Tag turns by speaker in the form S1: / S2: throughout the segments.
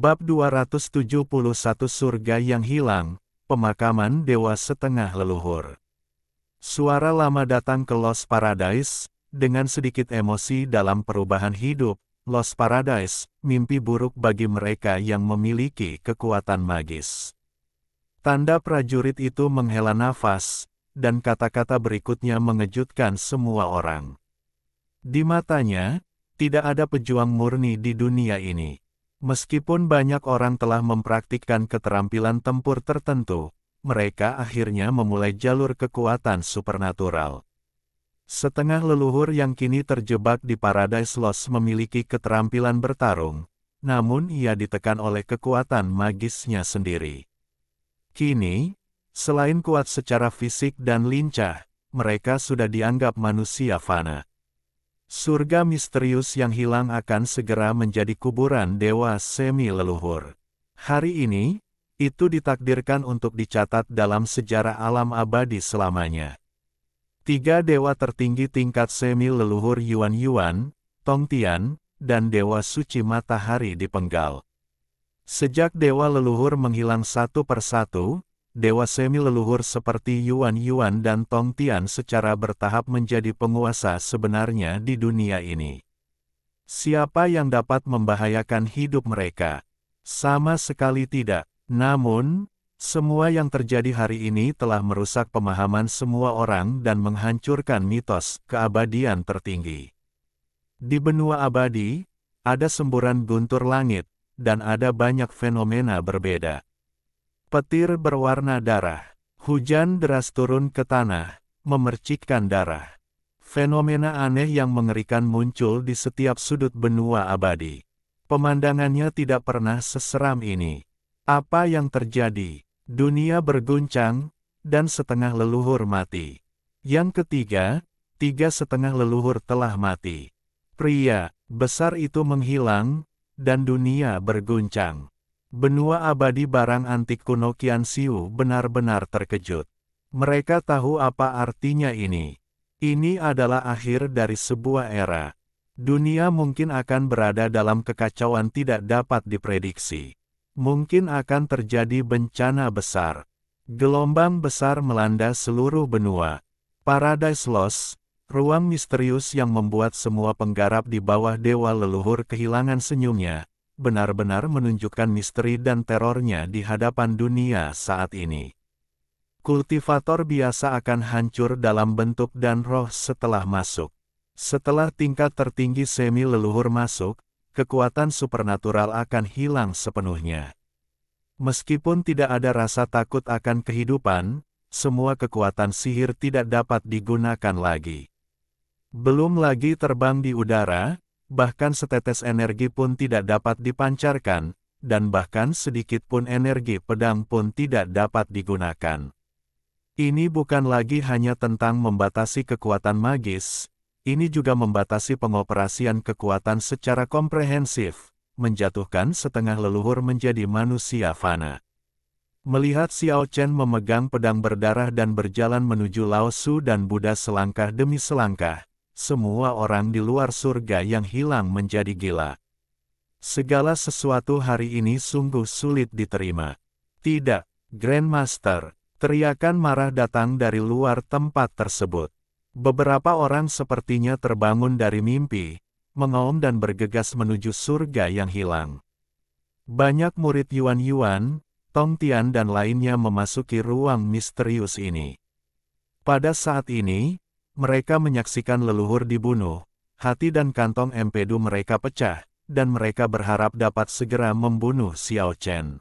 S1: Bab 271 Surga yang Hilang, Pemakaman Dewa Setengah Leluhur. Suara lama datang ke Lost Paradise, dengan sedikit emosi dalam perubahan hidup. Lost Paradise, mimpi buruk bagi mereka yang memiliki kekuatan magis. Tanda prajurit itu menghela nafas, dan kata-kata berikutnya mengejutkan semua orang. Di matanya, tidak ada pejuang murni di dunia ini. Meskipun banyak orang telah mempraktikkan keterampilan tempur tertentu, mereka akhirnya memulai jalur kekuatan supernatural. Setengah leluhur yang kini terjebak di Paradise Lost memiliki keterampilan bertarung, namun ia ditekan oleh kekuatan magisnya sendiri. Kini, selain kuat secara fisik dan lincah, mereka sudah dianggap manusia fana. Surga misterius yang hilang akan segera menjadi kuburan dewa semi-leluhur. Hari ini, itu ditakdirkan untuk dicatat dalam sejarah alam abadi selamanya. 3 dewa tertinggi tingkat semi-leluhur Yuan Yuan, Tong Tian, dan Dewa Suci Matahari dipenggal. Sejak dewa leluhur menghilang satu persatu, dewa semi-leluhur seperti Yuan Yuan dan Tong Tian secara bertahap menjadi penguasa sebenarnya di dunia ini. Siapa yang dapat membahayakan hidup mereka? Sama sekali tidak. Namun, semua yang terjadi hari ini telah merusak pemahaman semua orang dan menghancurkan mitos keabadian tertinggi. Di benua abadi, ada semburan guntur langit, dan ada banyak fenomena berbeda. Petir berwarna darah. Hujan deras turun ke tanah, memercikkan darah. Fenomena aneh yang mengerikan muncul di setiap sudut benua abadi. Pemandangannya tidak pernah seseram ini. Apa yang terjadi? Dunia berguncang, dan setengah leluhur mati. Yang ketiga, 3 setengah leluhur telah mati. Pria besar itu menghilang, dan dunia berguncang. Benua abadi barang antik kuno Qianxiu benar-benar terkejut. Mereka tahu apa artinya ini. Ini adalah akhir dari sebuah era. Dunia mungkin akan berada dalam kekacauan tidak dapat diprediksi. Mungkin akan terjadi bencana besar. Gelombang besar melanda seluruh benua. Paradise Lost, ruang misterius yang membuat semua penggarap di bawah dewa leluhur kehilangan senyumnya, benar-benar menunjukkan misteri dan terornya di hadapan dunia saat ini. Kultivator biasa akan hancur dalam bentuk dan roh setelah masuk. Setelah tingkat tertinggi semi-leluhur masuk, kekuatan supernatural akan hilang sepenuhnya. Meskipun tidak ada rasa takut akan kehidupan, semua kekuatan sihir tidak dapat digunakan lagi. Belum lagi terbang di udara, bahkan setetes energi pun tidak dapat dipancarkan, dan bahkan sedikit pun energi pedang pun tidak dapat digunakan. Ini bukan lagi hanya tentang membatasi kekuatan magis, ini juga membatasi pengoperasian kekuatan secara komprehensif, menjatuhkan setengah leluhur menjadi manusia fana. Melihat Xiao Chen memegang pedang berdarah dan berjalan menuju Lao Su dan Buddha selangkah demi selangkah, semua orang di luar surga yang hilang menjadi gila. Segala sesuatu hari ini sungguh sulit diterima. Tidak, Grandmaster, teriakan marah datang dari luar tempat tersebut. Beberapa orang sepertinya terbangun dari mimpi, mengaum dan bergegas menuju surga yang hilang. Banyak murid Yuan Yuan, Tong Tian dan lainnya memasuki ruang misterius ini. Pada saat ini, mereka menyaksikan leluhur dibunuh, hati dan kantong empedu mereka pecah, dan mereka berharap dapat segera membunuh Xiao Chen.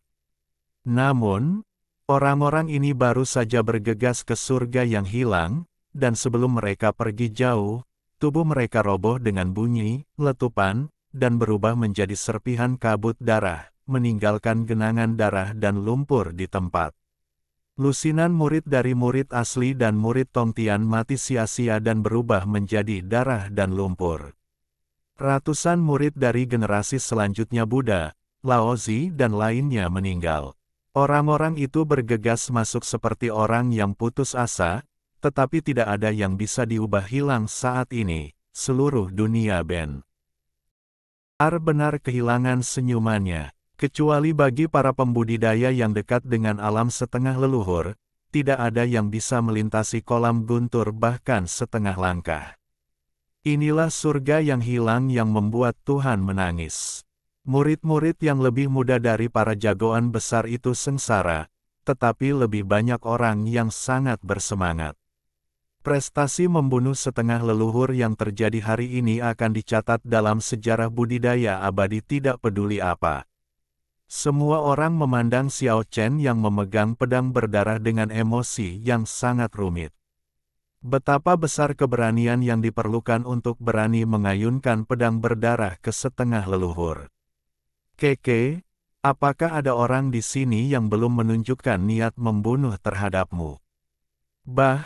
S1: Namun, orang-orang ini baru saja bergegas ke surga yang hilang, dan sebelum mereka pergi jauh, tubuh mereka roboh dengan bunyi, letupan, dan berubah menjadi serpihan kabut darah, meninggalkan genangan darah dan lumpur di tempat. Lusinan murid dari murid asli dan murid Tong Tian mati sia-sia dan berubah menjadi darah dan lumpur. Ratusan murid dari generasi selanjutnya Buddha, Lao Zi dan lainnya meninggal. Orang-orang itu bergegas masuk seperti orang yang putus asa, tetapi tidak ada yang bisa diubah hilang saat ini, seluruh dunia benar-benar kehilangan senyumannya. Kecuali bagi para pembudidaya yang dekat dengan alam setengah leluhur, tidak ada yang bisa melintasi kolam guntur bahkan setengah langkah. Inilah surga yang hilang yang membuat Tuhan menangis. Murid-murid yang lebih muda dari para jagoan besar itu sengsara, tetapi lebih banyak orang yang sangat bersemangat. Prestasi membunuh setengah leluhur yang terjadi hari ini akan dicatat dalam sejarah budidaya abadi tidak peduli apa. Semua orang memandang Xiao Chen yang memegang pedang berdarah dengan emosi yang sangat rumit. Betapa besar keberanian yang diperlukan untuk berani mengayunkan pedang berdarah ke setengah leluhur. Keke, apakah ada orang di sini yang belum menunjukkan niat membunuh terhadapmu? Bah,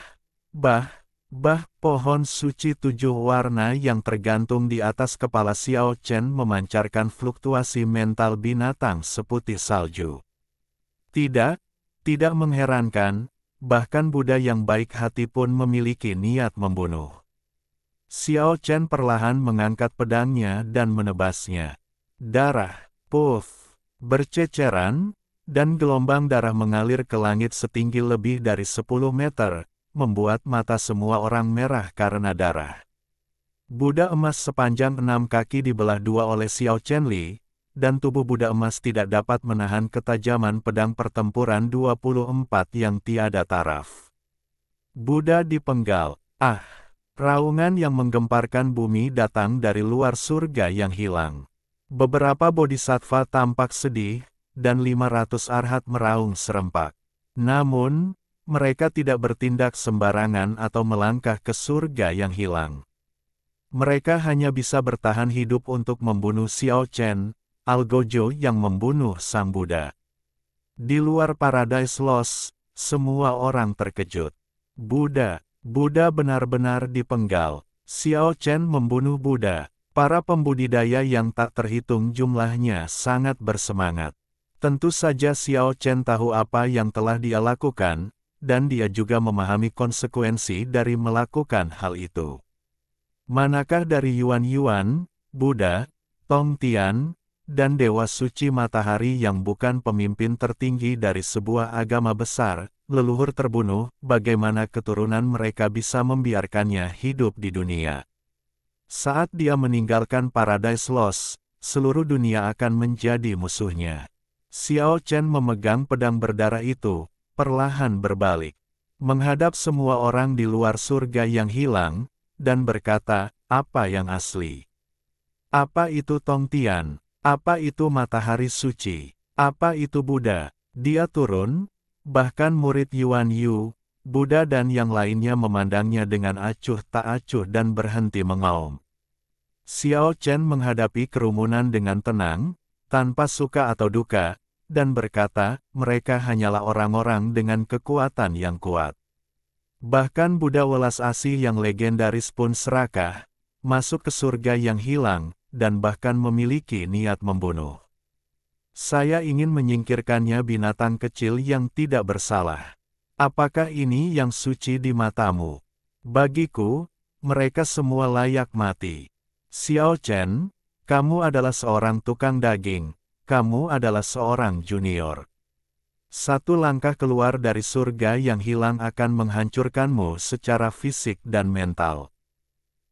S1: pohon suci 7 warna yang tergantung di atas kepala Xiao Chen memancarkan fluktuasi mental binatang seputih salju. Tidak mengherankan. Bahkan Buddha yang baik hati pun memiliki niat membunuh. Xiao Chen perlahan mengangkat pedangnya dan menebasnya. Darah, puff, berceceran, dan gelombang darah mengalir ke langit setinggi lebih dari 10 meter, membuat mata semua orang merah karena darah. Buddha emas sepanjang 6 kaki dibelah dua oleh Xiao Chen Li, dan tubuh Buddha emas tidak dapat menahan ketajaman pedang pertempuran 24 yang tiada taraf. Buddha dipenggal. Raungan yang menggemparkan bumi datang dari luar surga yang hilang. Beberapa bodhisattva tampak sedih, dan 500 arhat meraung serempak. Namun, mereka tidak bertindak sembarangan atau melangkah ke surga yang hilang. Mereka hanya bisa bertahan hidup untuk membunuh Xiao Chen, Algojo yang membunuh Sang Buddha. Di luar Paradise Lost, semua orang terkejut. Buddha benar-benar dipenggal. Xiao Chen membunuh Buddha. Para pembudidaya yang tak terhitung jumlahnya sangat bersemangat. Tentu saja Xiao Chen tahu apa yang telah dia lakukan, dan dia juga memahami konsekuensi dari melakukan hal itu. Manakah dari Yuan, Buddha, Tong Tian, dan Dewa Suci Matahari yang bukan pemimpin tertinggi dari sebuah agama besar, leluhur terbunuh, bagaimana keturunan mereka bisa membiarkannya hidup di dunia? Saat dia meninggalkan Paradise Lost, seluruh dunia akan menjadi musuhnya. Xiao Chen memegang pedang berdarah itu, perlahan berbalik, menghadap semua orang di luar surga yang hilang, dan berkata, apa yang asli? Apa itu Tong Tian? Apa itu matahari suci? Apa itu Buddha? Dia turun, bahkan murid Yuan Yu, Buddha dan yang lainnya memandangnya dengan acuh tak acuh dan berhenti mengaum. Xiao Chen menghadapi kerumunan dengan tenang, tanpa suka atau duka, dan berkata, mereka hanyalah orang-orang dengan kekuatan yang kuat. Bahkan Buddha welas asih yang legendaris pun serakah, masuk ke surga yang hilang, dan bahkan memiliki niat membunuh. Saya ingin menyingkirkannya binatang kecil yang tidak bersalah. Apakah ini yang suci di matamu? Bagiku, mereka semua layak mati. Xiao Chen, kamu adalah seorang tukang daging, kamu adalah seorang junior. Satu langkah keluar dari surga yang hilang akan menghancurkanmu secara fisik dan mental.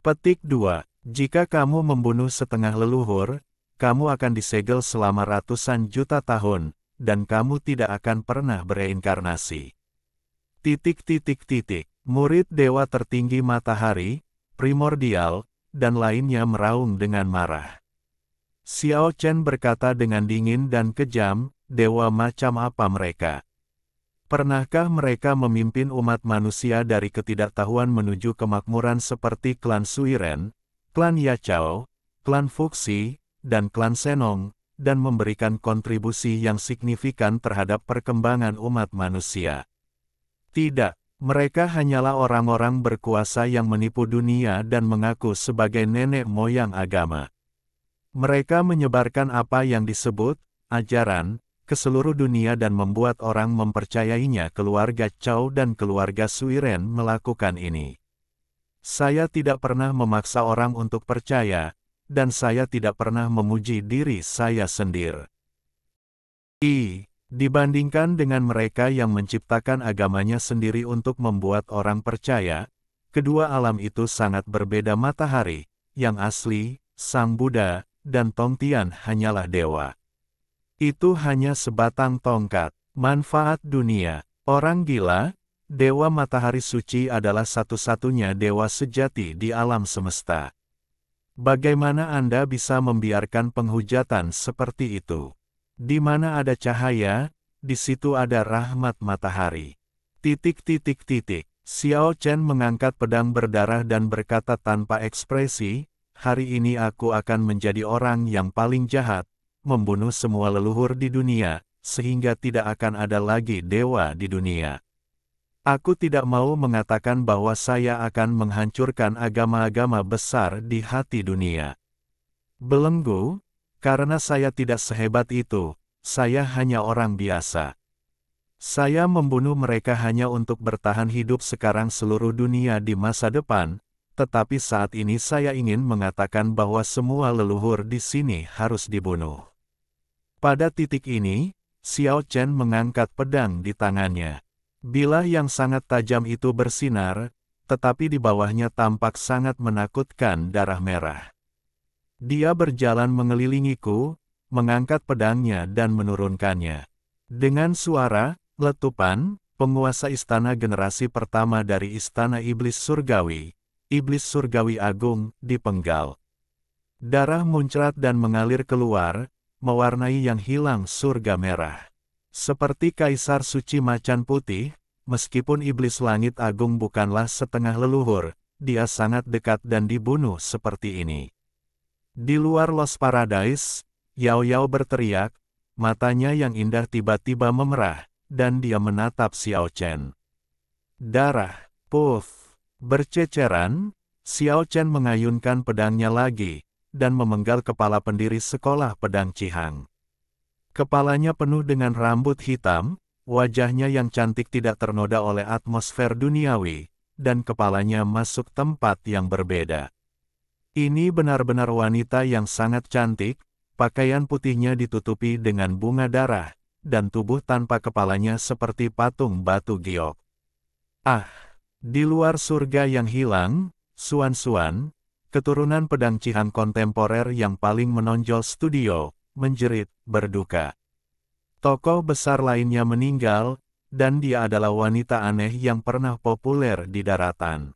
S1: Petik 2. Jika kamu membunuh setengah leluhur, kamu akan disegel selama ratusan juta tahun, dan kamu tidak akan pernah bereinkarnasi. Murid dewa tertinggi matahari, primordial, dan lainnya meraung dengan marah. Xiao Chen berkata dengan dingin dan kejam, dewa macam apa mereka? Pernahkah mereka memimpin umat manusia dari ketidaktahuan menuju kemakmuran seperti klan Suiren, klan Yachao, klan Fuxi, dan klan Senong, dan memberikan kontribusi yang signifikan terhadap perkembangan umat manusia? Tidak, mereka hanyalah orang-orang berkuasa yang menipu dunia dan mengaku sebagai nenek moyang agama. Mereka menyebarkan apa yang disebut ajaran ke seluruh dunia dan membuat orang mempercayainya. Keluarga Chao dan keluarga Suiren melakukan ini. Saya tidak pernah memaksa orang untuk percaya, dan saya tidak pernah memuji diri saya sendiri. Dibandingkan dengan mereka yang menciptakan agamanya sendiri untuk membuat orang percaya, kedua alam itu sangat berbeda. Matahari, yang asli, Sang Buddha, dan Tongtian hanyalah dewa. Itu hanya sebatang tongkat. Manfaat dunia. Orang gila, Dewa Matahari Suci adalah satu-satunya dewa sejati di alam semesta. Bagaimana Anda bisa membiarkan penghujatan seperti itu? Di mana ada cahaya, di situ ada rahmat matahari. Xiao Chen mengangkat pedang berdarah dan berkata tanpa ekspresi, hari ini aku akan menjadi orang yang paling jahat, membunuh semua leluhur di dunia, sehingga tidak akan ada lagi dewa di dunia. Aku tidak mau mengatakan bahwa saya akan menghancurkan agama-agama besar di hati dunia. Belenggu, karena saya tidak sehebat itu, saya hanya orang biasa. Saya membunuh mereka hanya untuk bertahan hidup sekarang seluruh dunia di masa depan, tetapi saat ini saya ingin mengatakan bahwa semua leluhur di sini harus dibunuh. Pada titik ini, Xiao Chen mengangkat pedang di tangannya. Bilah yang sangat tajam itu bersinar, tetapi di bawahnya tampak sangat menakutkan darah merah. Dia berjalan mengelilingiku, mengangkat pedangnya dan menurunkannya. Dengan suara letupan, penguasa istana generasi pertama dari istana Iblis Surgawi Agung, dipenggal. Darah muncrat dan mengalir keluar, mewarnai yang hilang surga merah. Seperti Kaisar Suci Macan Putih, meskipun Iblis Langit Agung bukanlah setengah leluhur, dia sangat dekat dan dibunuh seperti ini. Di luar Lost Paradise, Yao Yao berteriak, matanya yang indah tiba-tiba memerah, dan dia menatap Xiao Chen. Darah, puff, berceceran, Xiao Chen mengayunkan pedangnya lagi, dan memenggal kepala pendiri sekolah pedang Cihang. Kepalanya penuh dengan rambut hitam, wajahnya yang cantik tidak ternoda oleh atmosfer duniawi, dan kepalanya masuk tempat yang berbeda. Ini benar-benar wanita yang sangat cantik, pakaian putihnya ditutupi dengan bunga darah, dan tubuh tanpa kepalanya seperti patung batu giok. Di luar surga yang hilang, Suan, keturunan pedang Cihang kontemporer yang paling menonjol studio, menjerit, berduka. Tokoh besar lainnya meninggal, dan dia adalah wanita aneh yang pernah populer di daratan.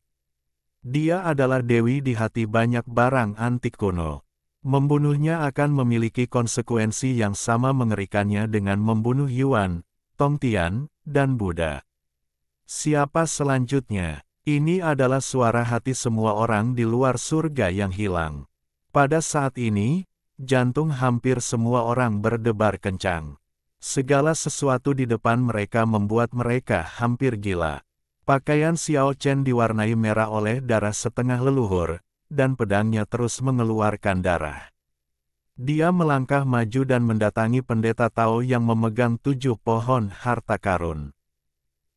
S1: Dia adalah dewi di hati banyak barang antik kuno. Membunuhnya akan memiliki konsekuensi yang sama mengerikannya dengan membunuh Yuan, Tongtian, dan Buddha. Siapa selanjutnya? Ini adalah suara hati semua orang di luar surga yang hilang. Pada saat ini, jantung hampir semua orang berdebar kencang. Segala sesuatu di depan mereka membuat mereka hampir gila. Pakaian Xiao Chen diwarnai merah oleh darah setengah leluhur, dan pedangnya terus mengeluarkan darah. Dia melangkah maju dan mendatangi pendeta Tao yang memegang 7 pohon harta karun.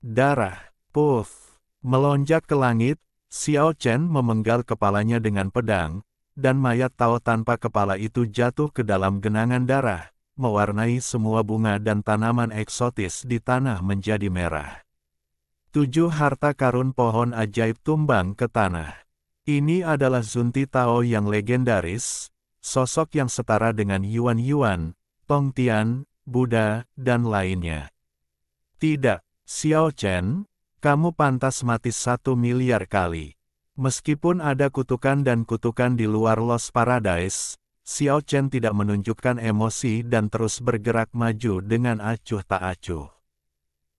S1: Darah, puff, melonjak ke langit, Xiao Chen memenggal kepalanya dengan pedang, dan mayat Tao tanpa kepala itu jatuh ke dalam genangan darah, mewarnai semua bunga dan tanaman eksotis di tanah menjadi merah. 7 harta karun pohon ajaib tumbang ke tanah. Ini adalah Zunti Tao yang legendaris, sosok yang setara dengan Yuan, Tongtian, Buddha, dan lainnya. Tidak, Xiao Chen, kamu pantas mati 1 miliar kali. Meskipun ada kutukan dan kutukan di luar Lost Paradise, Xiao Chen tidak menunjukkan emosi dan terus bergerak maju dengan acuh tak acuh.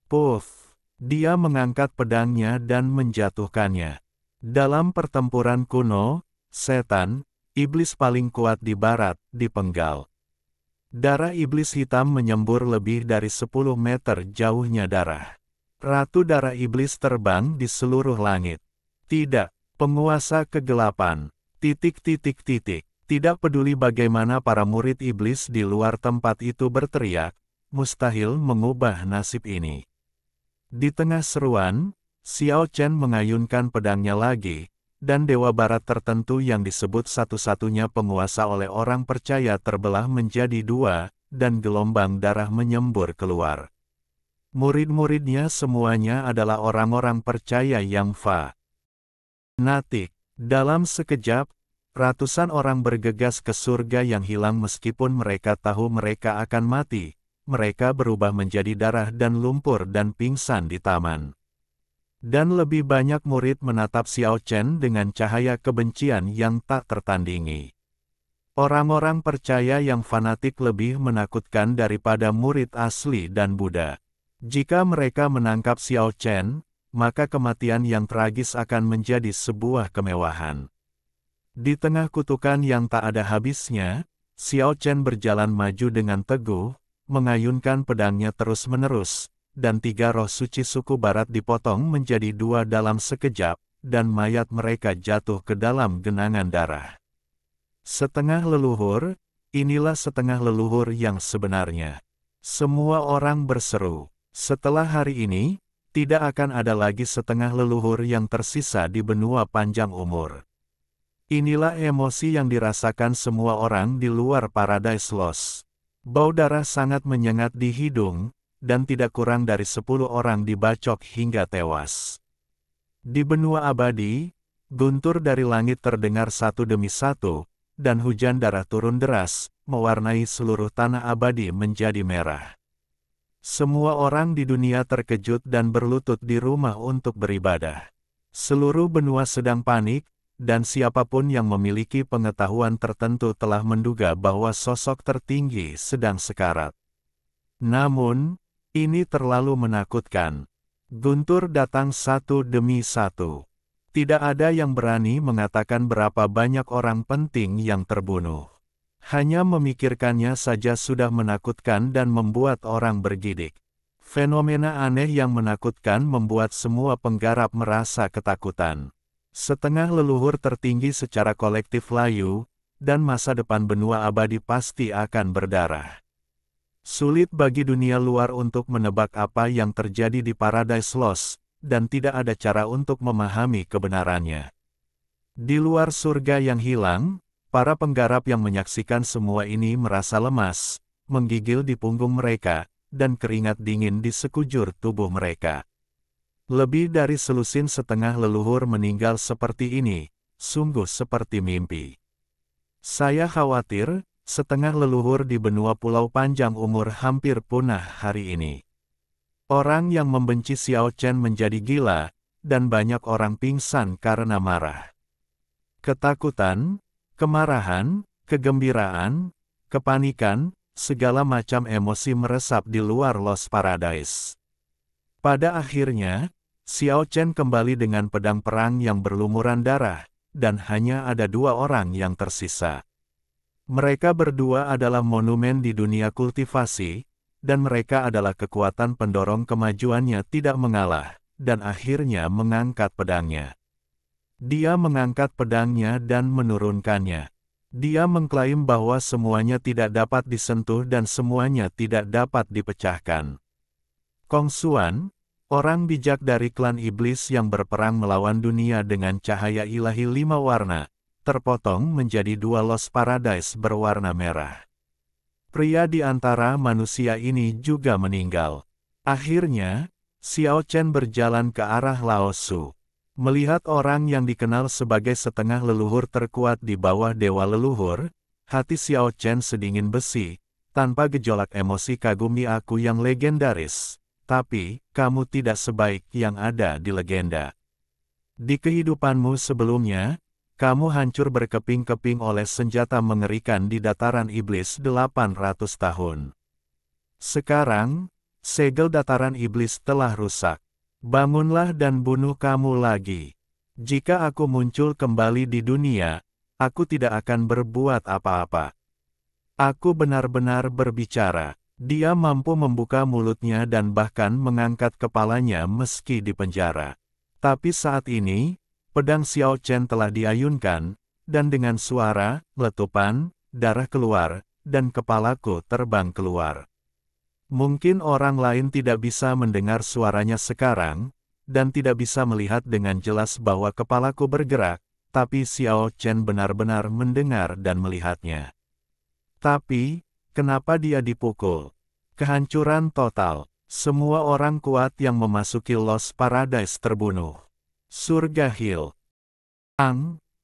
S1: Puff, dia mengangkat pedangnya dan menjatuhkannya. Dalam pertempuran kuno, setan, iblis paling kuat di barat, dipenggal. Darah iblis hitam menyembur lebih dari 10 meter jauhnya darah. Ratu darah iblis terbang di seluruh langit. Tidak. Penguasa kegelapan. Tidak peduli bagaimana para murid iblis di luar tempat itu berteriak, mustahil mengubah nasib ini. Di tengah seruan, Xiao Chen mengayunkan pedangnya lagi, dan dewa barat tertentu yang disebut satu-satunya penguasa oleh orang percaya terbelah menjadi 2, dan gelombang darah menyembur keluar. Murid-muridnya semuanya adalah orang-orang percaya yang fanatik. Dalam sekejap, ratusan orang bergegas ke surga yang hilang meskipun mereka tahu mereka akan mati. Mereka berubah menjadi darah dan lumpur dan pingsan di taman. Dan lebih banyak murid menatap Xiao Chen dengan cahaya kebencian yang tak tertandingi. Orang-orang percaya yang fanatik lebih menakutkan daripada murid asli dan Buddha. Jika mereka menangkap Xiao Chen, maka kematian yang tragis akan menjadi sebuah kemewahan. Di tengah kutukan yang tak ada habisnya, Xiao Chen berjalan maju dengan teguh, mengayunkan pedangnya terus-menerus, dan 3 roh suci suku barat dipotong menjadi 2 dalam sekejap, dan mayat mereka jatuh ke dalam genangan darah. Setengah leluhur, inilah setengah leluhur yang sebenarnya. Semua orang berseru. Setelah hari ini, tidak akan ada lagi setengah leluhur yang tersisa di benua panjang umur. Inilah emosi yang dirasakan semua orang di luar Paradise Lost. Bau darah sangat menyengat di hidung, dan tidak kurang dari 10 orang dibacok hingga tewas. Di benua abadi, guntur dari langit terdengar satu demi satu, dan hujan darah turun deras, mewarnai seluruh tanah abadi menjadi merah. Semua orang di dunia terkejut dan berlutut di rumah untuk beribadah. Seluruh benua sedang panik, dan siapapun yang memiliki pengetahuan tertentu telah menduga bahwa sosok tertinggi sedang sekarat. Namun, ini terlalu menakutkan. Guntur datang satu demi satu. Tidak ada yang berani mengatakan berapa banyak orang penting yang terbunuh. Hanya memikirkannya saja sudah menakutkan dan membuat orang bergidik. Fenomena aneh yang menakutkan membuat semua penggarap merasa ketakutan. Setengah leluhur tertinggi secara kolektif layu, dan masa depan benua abadi pasti akan berdarah. Sulit bagi dunia luar untuk menebak apa yang terjadi di Paradise Lost, dan tidak ada cara untuk memahami kebenarannya. Di luar surga yang hilang, para penggarap yang menyaksikan semua ini merasa lemas, menggigil di punggung mereka, dan keringat dingin di sekujur tubuh mereka. Lebih dari selusin setengah leluhur meninggal seperti ini, sungguh seperti mimpi. Saya khawatir, setengah leluhur di benua pulau panjang umur hampir punah hari ini. Orang yang membenci Xiao Chen menjadi gila, dan banyak orang pingsan karena marah. Ketakutan, kemarahan, kegembiraan, kepanikan, segala macam emosi meresap di luar Lost Paradise. Pada akhirnya, Xiao Chen kembali dengan pedang perang yang berlumuran darah, dan hanya ada 2 orang yang tersisa. Mereka berdua adalah monumen di dunia kultivasi, dan mereka adalah kekuatan pendorong kemajuannya tidak mengalah, dan akhirnya mengangkat pedangnya. Dia mengangkat pedangnya dan menurunkannya. Dia mengklaim bahwa semuanya tidak dapat disentuh dan semuanya tidak dapat dipecahkan. Kong Xuan, orang bijak dari klan iblis yang berperang melawan dunia dengan cahaya ilahi 5 warna, terpotong menjadi 2 Lost Paradise berwarna merah. Pria di antara manusia ini juga meninggal. Akhirnya, Xiao Chen berjalan ke arah Lao Su. Melihat orang yang dikenal sebagai setengah leluhur terkuat di bawah dewa leluhur, hati Xiao Chen sedingin besi, tanpa gejolak emosi kagumi aku yang legendaris. Tapi, kamu tidak sebaik yang ada di legenda. Di kehidupanmu sebelumnya, kamu hancur berkeping-keping oleh senjata mengerikan di dataran iblis 800 tahun. Sekarang, segel dataran iblis telah rusak. Bangunlah dan bunuh kamu lagi. Jika aku muncul kembali di dunia, aku tidak akan berbuat apa-apa. Aku benar-benar berbicara. Dia mampu membuka mulutnya dan bahkan mengangkat kepalanya meski di penjara. Tapi saat ini, pedang Xiao Chen telah diayunkan, dan dengan suara, letupan, darah keluar, dan kepalaku terbang keluar. Mungkin orang lain tidak bisa mendengar suaranya sekarang, dan tidak bisa melihat dengan jelas bahwa kepalaku bergerak, tapi Xiao Chen benar-benar mendengar dan melihatnya. Tapi, Kenapa dia dipukul? Kehancuran total. Semua orang kuat yang memasuki Lost Paradise terbunuh. Surga Hill.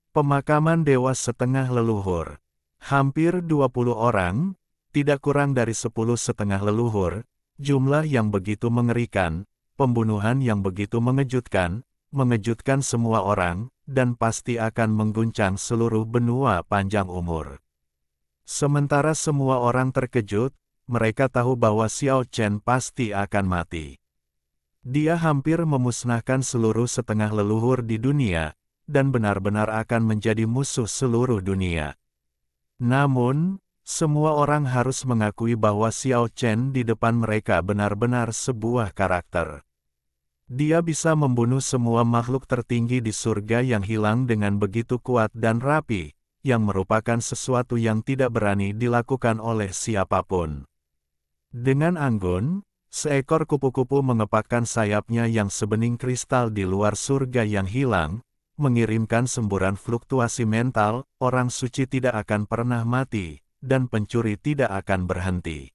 S1: Pemakaman dewa setengah leluhur. Hampir 20 orang, tidak kurang dari 10 setengah leluhur, jumlah yang begitu mengerikan, pembunuhan yang begitu mengejutkan semua orang, dan pasti akan mengguncang seluruh benua panjang umur. Sementara semua orang terkejut, mereka tahu bahwa Xiao Chen pasti akan mati. Dia hampir memusnahkan seluruh setengah leluhur di dunia, dan benar-benar akan menjadi musuh seluruh dunia. Namun, semua orang harus mengakui bahwa Xiao Chen di depan mereka benar-benar sebuah karakter. Dia bisa membunuh semua makhluk tertinggi di surga yang hilang dengan begitu kuat dan rapi, yang merupakan sesuatu yang tidak berani dilakukan oleh siapapun. Dengan anggun, seekor kupu-kupu mengepakkan sayapnya yang sebening kristal di luar surga yang hilang, mengirimkan semburan fluktuasi mental, orang suci tidak akan pernah mati, dan pencuri tidak akan berhenti.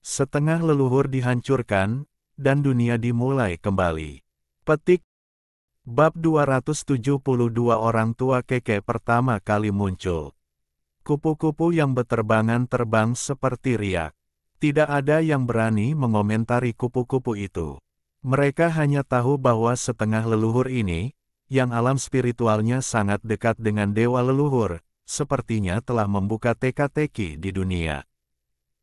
S1: Setengah leluhur dihancurkan, dan dunia dimulai kembali. Petik. Bab 272 Orang tua keke pertama kali muncul. Kupu-kupu yang beterbangan terbang seperti riak. Tidak ada yang berani mengomentari kupu-kupu itu. Mereka hanya tahu bahwa setengah leluhur ini, yang alam spiritualnya sangat dekat dengan dewa leluhur, sepertinya telah membuka teka-teki di dunia.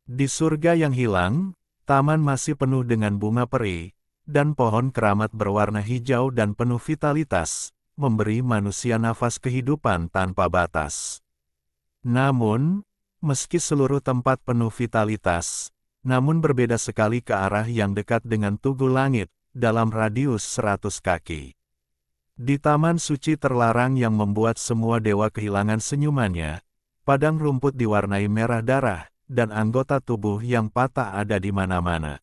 S1: Di surga yang hilang, taman masih penuh dengan bunga peri, dan pohon keramat berwarna hijau dan penuh vitalitas, memberi manusia nafas kehidupan tanpa batas. Namun, meski seluruh tempat penuh vitalitas, namun berbeda sekali ke arah yang dekat dengan tugu langit, dalam radius 100 kaki. Di taman suci terlarang yang membuat semua dewa kehilangan senyumannya, padang rumput diwarnai merah darah, dan anggota tubuh yang patah ada di mana-mana.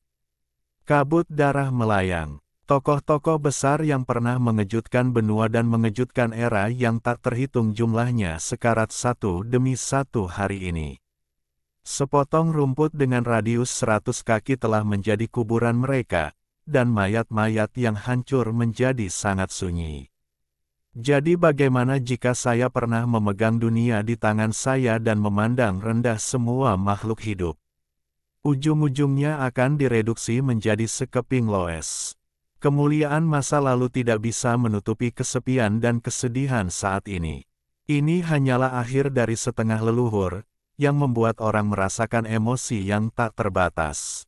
S1: Kabut darah melayang. Tokoh-tokoh besar yang pernah mengejutkan benua dan mengejutkan era yang tak terhitung jumlahnya sekarat satu demi satu hari ini. Sepotong rumput dengan radius 100 kaki telah menjadi kuburan mereka, dan mayat-mayat yang hancur menjadi sangat sunyi. Jadi bagaimana jika saya pernah memegang dunia di tangan saya dan memandang rendah semua makhluk hidup? Ujung-ujungnya akan direduksi menjadi sekeping loes. Kemuliaan masa lalu tidak bisa menutupi kesepian dan kesedihan saat ini. Ini hanyalah akhir dari setengah leluhur, yang membuat orang merasakan emosi yang tak terbatas.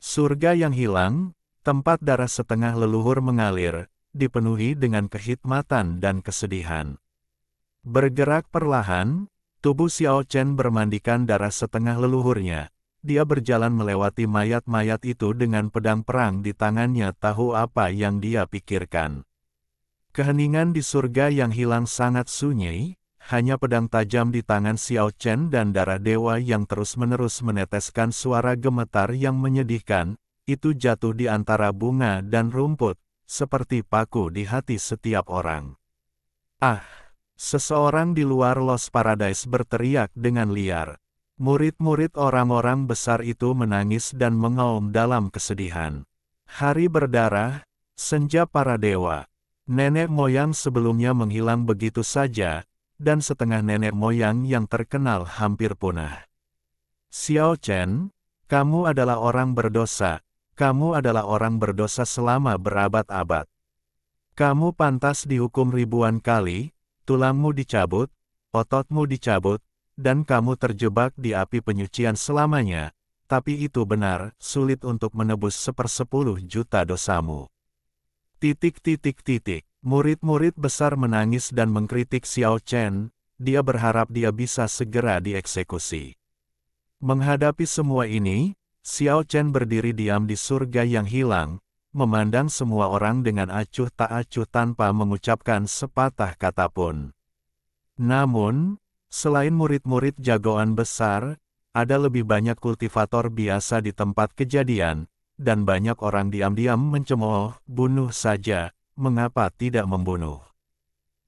S1: Surga yang hilang, tempat darah setengah leluhur mengalir, dipenuhi dengan kehikmatan dan kesedihan. Bergerak perlahan, tubuh Xiao Chen bermandikan darah setengah leluhurnya. Dia berjalan melewati mayat-mayat itu dengan pedang perang di tangannya, tahu apa yang dia pikirkan. Keheningan di surga yang hilang sangat sunyi, hanya pedang tajam di tangan Xiao Chen dan darah dewa yang terus-menerus meneteskan suara gemetar yang menyedihkan, itu jatuh di antara bunga dan rumput, seperti paku di hati setiap orang. Ah! Seseorang di luar Lost Paradise berteriak dengan liar. Murid-murid orang-orang besar itu menangis dan mengaum dalam kesedihan. Hari berdarah, senja para dewa. Nenek moyang sebelumnya menghilang begitu saja, dan setengah nenek moyang yang terkenal hampir punah. Xiao Chen, kamu adalah orang berdosa, kamu adalah orang berdosa selama berabad-abad. Kamu pantas dihukum ribuan kali, tulangmu dicabut, ototmu dicabut, dan kamu terjebak di api penyucian selamanya, tapi itu benar, sulit untuk menebus 1/10 juta dosamu. Murid-murid besar menangis dan mengkritik Xiao Chen, dia berharap dia bisa segera dieksekusi. Menghadapi semua ini, Xiao Chen berdiri diam di surga yang hilang, memandang semua orang dengan acuh tak acuh tanpa mengucapkan sepatah kata pun. Namun, selain murid-murid jagoan besar, ada lebih banyak kultivator biasa di tempat kejadian, dan banyak orang diam-diam mencemooh, bunuh saja, mengapa tidak membunuh?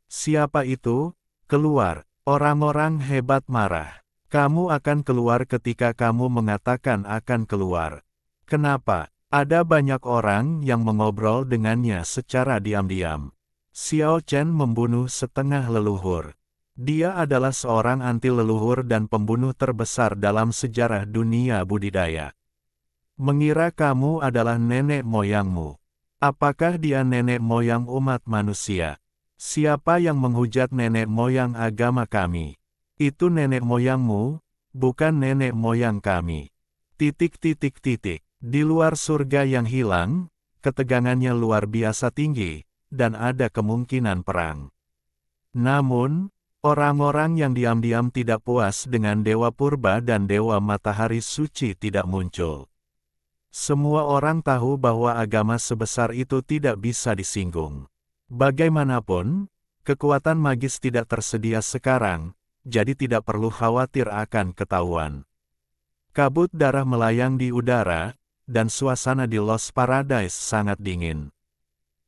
S1: Siapa itu? Keluar! Orang-orang hebat marah. Kamu akan keluar ketika kamu mengatakan akan keluar. Kenapa? Ada banyak orang yang mengobrol dengannya secara diam-diam. Xiao Chen membunuh setengah leluhur. Dia adalah seorang anti leluhur dan pembunuh terbesar dalam sejarah dunia budidaya. Mengira kamu adalah nenek moyangmu. Apakah dia nenek moyang umat manusia? Siapa yang menghujat nenek moyang agama kami? Itu nenek moyangmu, bukan nenek moyang kami. Di luar surga yang hilang, ketegangannya luar biasa tinggi, dan ada kemungkinan perang. Namun, orang-orang yang diam-diam tidak puas dengan Dewa Purba dan Dewa Matahari Suci tidak muncul. Semua orang tahu bahwa agama sebesar itu tidak bisa disinggung. Bagaimanapun, kekuatan magis tidak tersedia sekarang, jadi tidak perlu khawatir akan ketahuan. Kabut darah melayang di udara, dan suasana di Lost Paradise sangat dingin.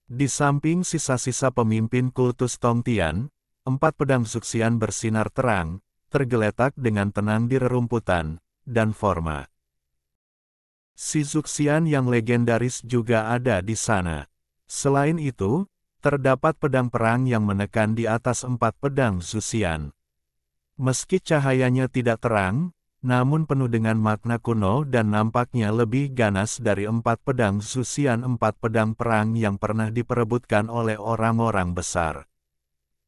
S1: Di samping sisa-sisa pemimpin kultus Tongtian, 4 pedang Zuxian bersinar terang, tergeletak dengan tenang di rerumputan, dan forma. Si Zuxian yang legendaris juga ada di sana. Selain itu, terdapat pedang perang yang menekan di atas 4 pedang Zuxian. Meski cahayanya tidak terang, namun penuh dengan makna kuno dan nampaknya lebih ganas dari 4 pedang Zuxian, 4 pedang perang yang pernah diperebutkan oleh orang-orang besar.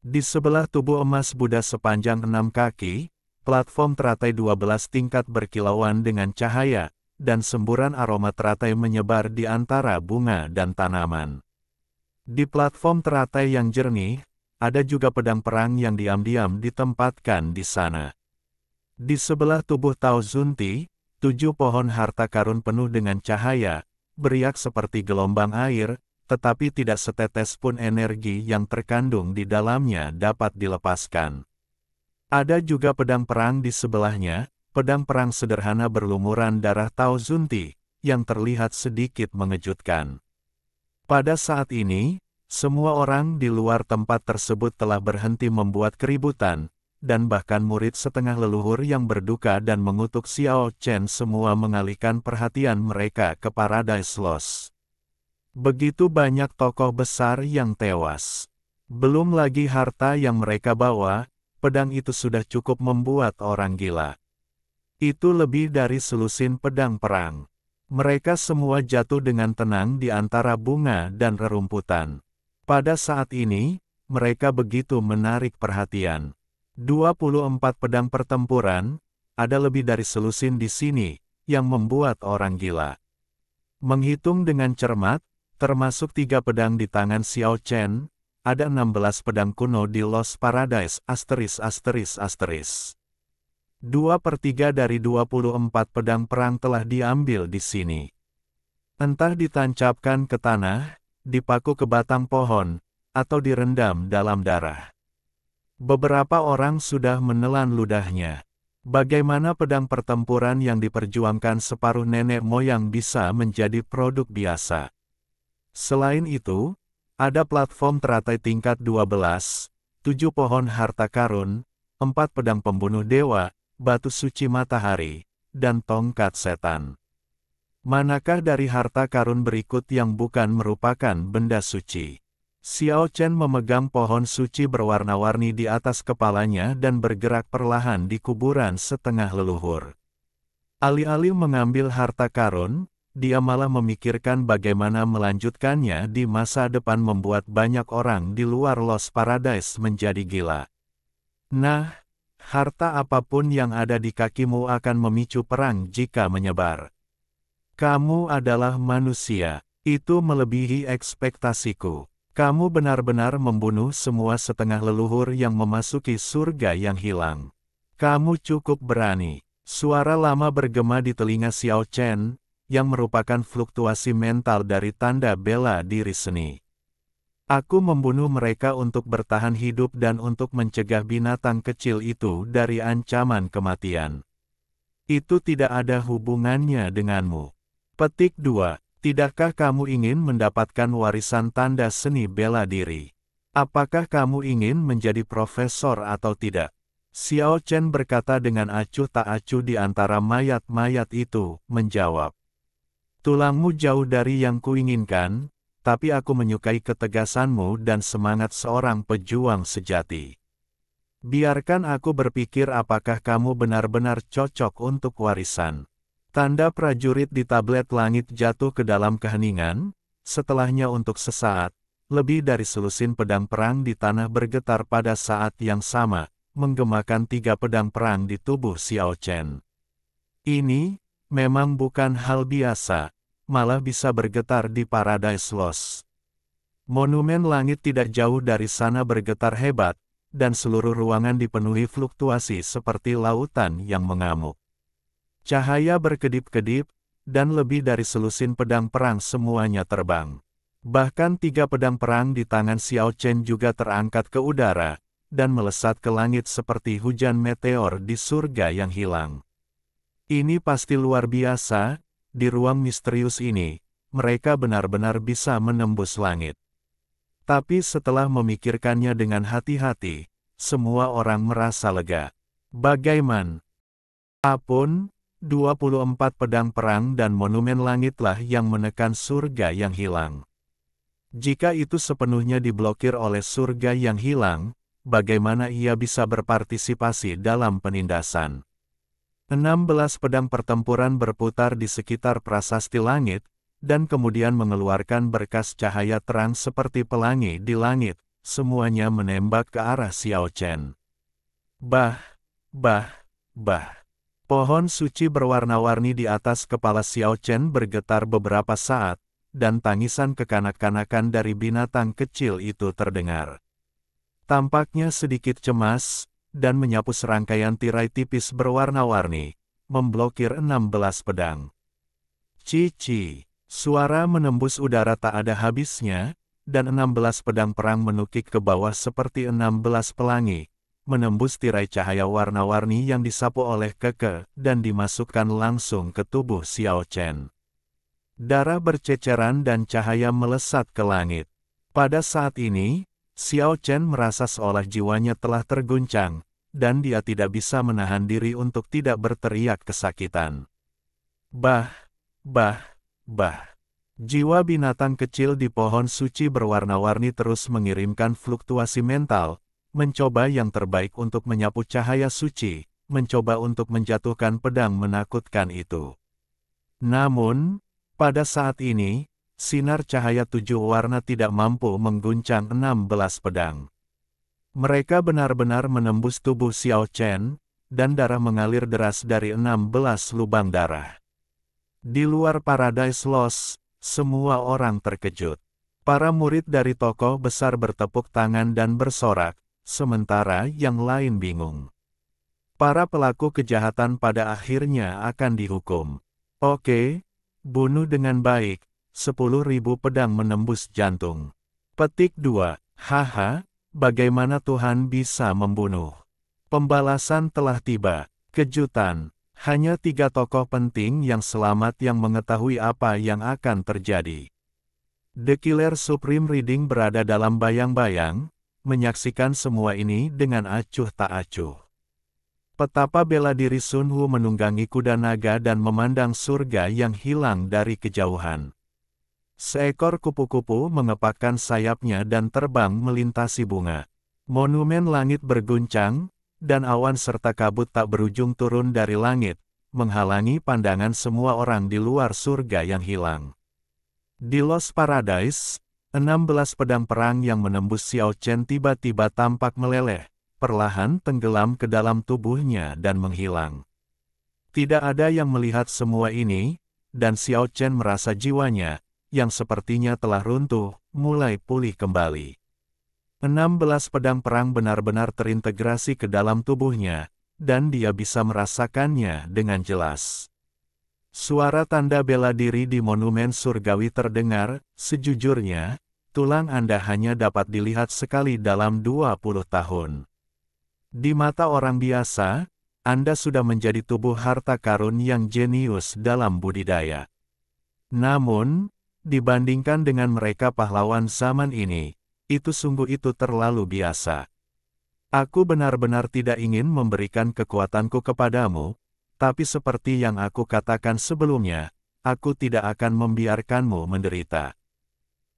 S1: Di sebelah tubuh emas Buddha sepanjang 6 kaki, platform teratai 12 tingkat berkilauan dengan cahaya, dan semburan aroma teratai menyebar di antara bunga dan tanaman. Di platform teratai yang jernih, ada juga pedang perang yang diam-diam ditempatkan di sana. Di sebelah tubuh Tao Zunti, 7 pohon harta karun penuh dengan cahaya, beriak seperti gelombang air, tetapi tidak setetes pun energi yang terkandung di dalamnya dapat dilepaskan. Ada juga pedang perang di sebelahnya, pedang perang sederhana berlumuran darah Tao Zunti, yang terlihat sedikit mengejutkan. Pada saat ini, semua orang di luar tempat tersebut telah berhenti membuat keributan, dan bahkan murid setengah leluhur yang berduka dan mengutuk Xiao Chen semua mengalihkan perhatian mereka ke Paradise Lost. Begitu banyak tokoh besar yang tewas. Belum lagi harta yang mereka bawa, pedang itu sudah cukup membuat orang gila. Itu lebih dari selusin pedang perang. Mereka semua jatuh dengan tenang di antara bunga dan rerumputan. Pada saat ini, mereka begitu menarik perhatian. 24 pedang pertempuran, ada lebih dari selusin di sini, yang membuat orang gila. Menghitung dengan cermat, termasuk 3 pedang di tangan Xiao Chen, ada 16 pedang kuno di Lost Paradise, ***. 2/3 dari 24 pedang perang telah diambil di sini. Entah ditancapkan ke tanah, dipaku ke batang pohon, atau direndam dalam darah. Beberapa orang sudah menelan ludahnya. Bagaimana pedang pertempuran yang diperjuangkan separuh nenek moyang bisa menjadi produk biasa? Selain itu, ada platform teratai tingkat 12, 7 pohon harta karun, 4 pedang pembunuh dewa, batu suci matahari, dan tongkat setan. Manakah dari harta karun berikut yang bukan merupakan benda suci? Xiao Chen memegang pohon suci berwarna-warni di atas kepalanya dan bergerak perlahan di kuburan setengah leluhur. Alih-alih mengambil harta karun, dia malah memikirkan bagaimana melanjutkannya di masa depan membuat banyak orang di luar Lost Paradise menjadi gila. Nah, harta apapun yang ada di kakimu akan memicu perang jika menyebar. Kamu adalah manusia, itu melebihi ekspektasiku. Kamu benar-benar membunuh semua setengah leluhur yang memasuki surga yang hilang. Kamu cukup berani. Suara lama bergema di telinga Xiao Chen, yang merupakan fluktuasi mental dari tanda bela diri seni. Aku membunuh mereka untuk bertahan hidup dan untuk mencegah binatang kecil itu dari ancaman kematian. Itu tidak ada hubungannya denganmu. Petik 2. Tidakkah kamu ingin mendapatkan warisan tanda seni bela diri? Apakah kamu ingin menjadi profesor atau tidak? Xiao Chen berkata dengan acuh tak acuh di antara mayat-mayat itu, menjawab. Tulangmu jauh dari yang kuinginkan, tapi aku menyukai ketegasanmu dan semangat seorang pejuang sejati. Biarkan aku berpikir apakah kamu benar-benar cocok untuk warisan. Tanda prajurit di tablet langit jatuh ke dalam keheningan, setelahnya untuk sesaat, lebih dari selusin pedang perang di tanah bergetar pada saat yang sama, menggemakan 3 pedang perang di tubuh Xiao Chen. Ini, memang bukan hal biasa, malah bisa bergetar di Paradise Lost. Monumen langit tidak jauh dari sana bergetar hebat, dan seluruh ruangan dipenuhi fluktuasi seperti lautan yang mengamuk. Cahaya berkedip-kedip, dan lebih dari selusin pedang perang semuanya terbang. Bahkan 3 pedang perang di tangan Xiao Chen juga terangkat ke udara, dan melesat ke langit seperti hujan meteor di surga yang hilang. Ini pasti luar biasa, di ruang misterius ini, mereka benar-benar bisa menembus langit. Tapi setelah memikirkannya dengan hati-hati, semua orang merasa lega. Bagaimana? Apun, 24 pedang perang dan monumen langitlah yang menekan surga yang hilang. Jika itu sepenuhnya diblokir oleh surga yang hilang, bagaimana ia bisa berpartisipasi dalam penindasan? 16 pedang pertempuran berputar di sekitar prasasti langit, dan kemudian mengeluarkan berkas cahaya terang seperti pelangi di langit, semuanya menembak ke arah Xiao Chen. Bah, bah, bah. Pohon suci berwarna-warni di atas kepala Xiao Chen bergetar beberapa saat, dan tangisan kekanak-kanakan dari binatang kecil itu terdengar. Tampaknya sedikit cemas, dan menyapu serangkaian tirai tipis berwarna-warni, memblokir 16 pedang. Cici. Suara menembus udara tak ada habisnya, dan 16 pedang perang menukik ke bawah seperti 16 pelangi, menembus tirai cahaya warna-warni yang disapu oleh Keke, dan dimasukkan langsung ke tubuh Xiao Chen. Darah berceceran dan cahaya melesat ke langit. Pada saat ini, Xiao Chen merasa seolah jiwanya telah terguncang, dan dia tidak bisa menahan diri untuk tidak berteriak kesakitan. Bah, bah, bah. Jiwa binatang kecil di pohon suci berwarna-warni terus mengirimkan fluktuasi mental, mencoba yang terbaik untuk menyapu cahaya suci, mencoba untuk menjatuhkan pedang menakutkan itu. Namun, pada saat ini, sinar cahaya 7 warna tidak mampu mengguncang 16 pedang. Mereka benar-benar menembus tubuh Xiao Chen, dan darah mengalir deras dari 16 lubang darah. Di luar Paradise Lost, semua orang terkejut. Para murid dari tokoh besar bertepuk tangan dan bersorak, sementara yang lain bingung. Para pelaku kejahatan pada akhirnya akan dihukum. Oke, bunuh dengan baik, 10.000 pedang menembus jantung. Petik 2. Haha, bagaimana Tuhan bisa membunuh? Pembalasan telah tiba. Kejutan. Hanya 3 tokoh penting yang selamat yang mengetahui apa yang akan terjadi. The Killer Supreme Reading berada dalam bayang-bayang, menyaksikan semua ini dengan acuh tak acuh. Petapa bela diri Sun Wu menunggangi kuda naga dan memandang surga yang hilang dari kejauhan. Seekor kupu-kupu mengepakkan sayapnya dan terbang melintasi bunga. Monumen langit berguncang, dan awan serta kabut tak berujung turun dari langit, menghalangi pandangan semua orang di luar surga yang hilang. Di Lost Paradise, 16 pedang perang yang menembus Xiao Chen tiba-tiba tampak meleleh, perlahan tenggelam ke dalam tubuhnya dan menghilang. Tidak ada yang melihat semua ini, dan Xiao Chen merasa jiwanya, yang sepertinya telah runtuh, mulai pulih kembali. 16 pedang perang benar-benar terintegrasi ke dalam tubuhnya, dan dia bisa merasakannya dengan jelas. Suara tanda bela diri di monumen surgawi terdengar, sejujurnya, tulang Anda hanya dapat dilihat sekali dalam 20 tahun. Di mata orang biasa, Anda sudah menjadi tubuh harta karun yang jenius dalam budidaya. Namun, dibandingkan dengan mereka pahlawan zaman ini, itu terlalu biasa. Aku benar-benar tidak ingin memberikan kekuatanku kepadamu, tapi seperti yang aku katakan sebelumnya, aku tidak akan membiarkanmu menderita.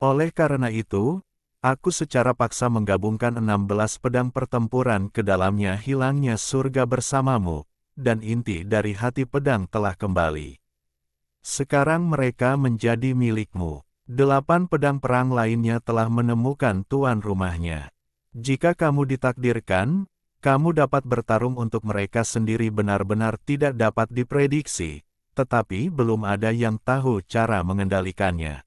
S1: Oleh karena itu, aku secara paksa menggabungkan 16 pedang pertempuran ke dalamnya hilangnya surga bersamamu, dan inti dari hati pedang telah kembali. Sekarang mereka menjadi milikmu. 8 pedang perang lainnya telah menemukan tuan rumahnya. Jika kamu ditakdirkan, kamu dapat bertarung untuk mereka sendiri benar-benar tidak dapat diprediksi, tetapi belum ada yang tahu cara mengendalikannya.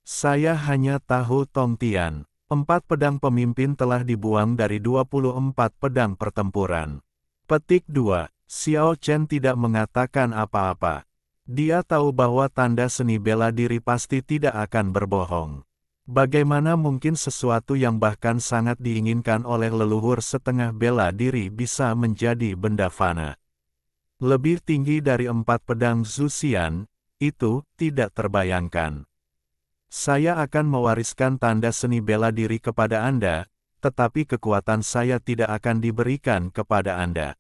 S1: Saya hanya tahu Tong Tian. 4 pedang pemimpin telah dibuang dari 24 pedang pertempuran. Petik 2. Xiao Chen tidak mengatakan apa-apa. Dia tahu bahwa tanda seni bela diri pasti tidak akan berbohong. Bagaimana mungkin sesuatu yang bahkan sangat diinginkan oleh leluhur setengah bela diri bisa menjadi benda fana? Lebih tinggi dari 4 pedang Zuxian, itu tidak terbayangkan. Saya akan mewariskan tanda seni bela diri kepada Anda, tetapi kekuatan saya tidak akan diberikan kepada Anda.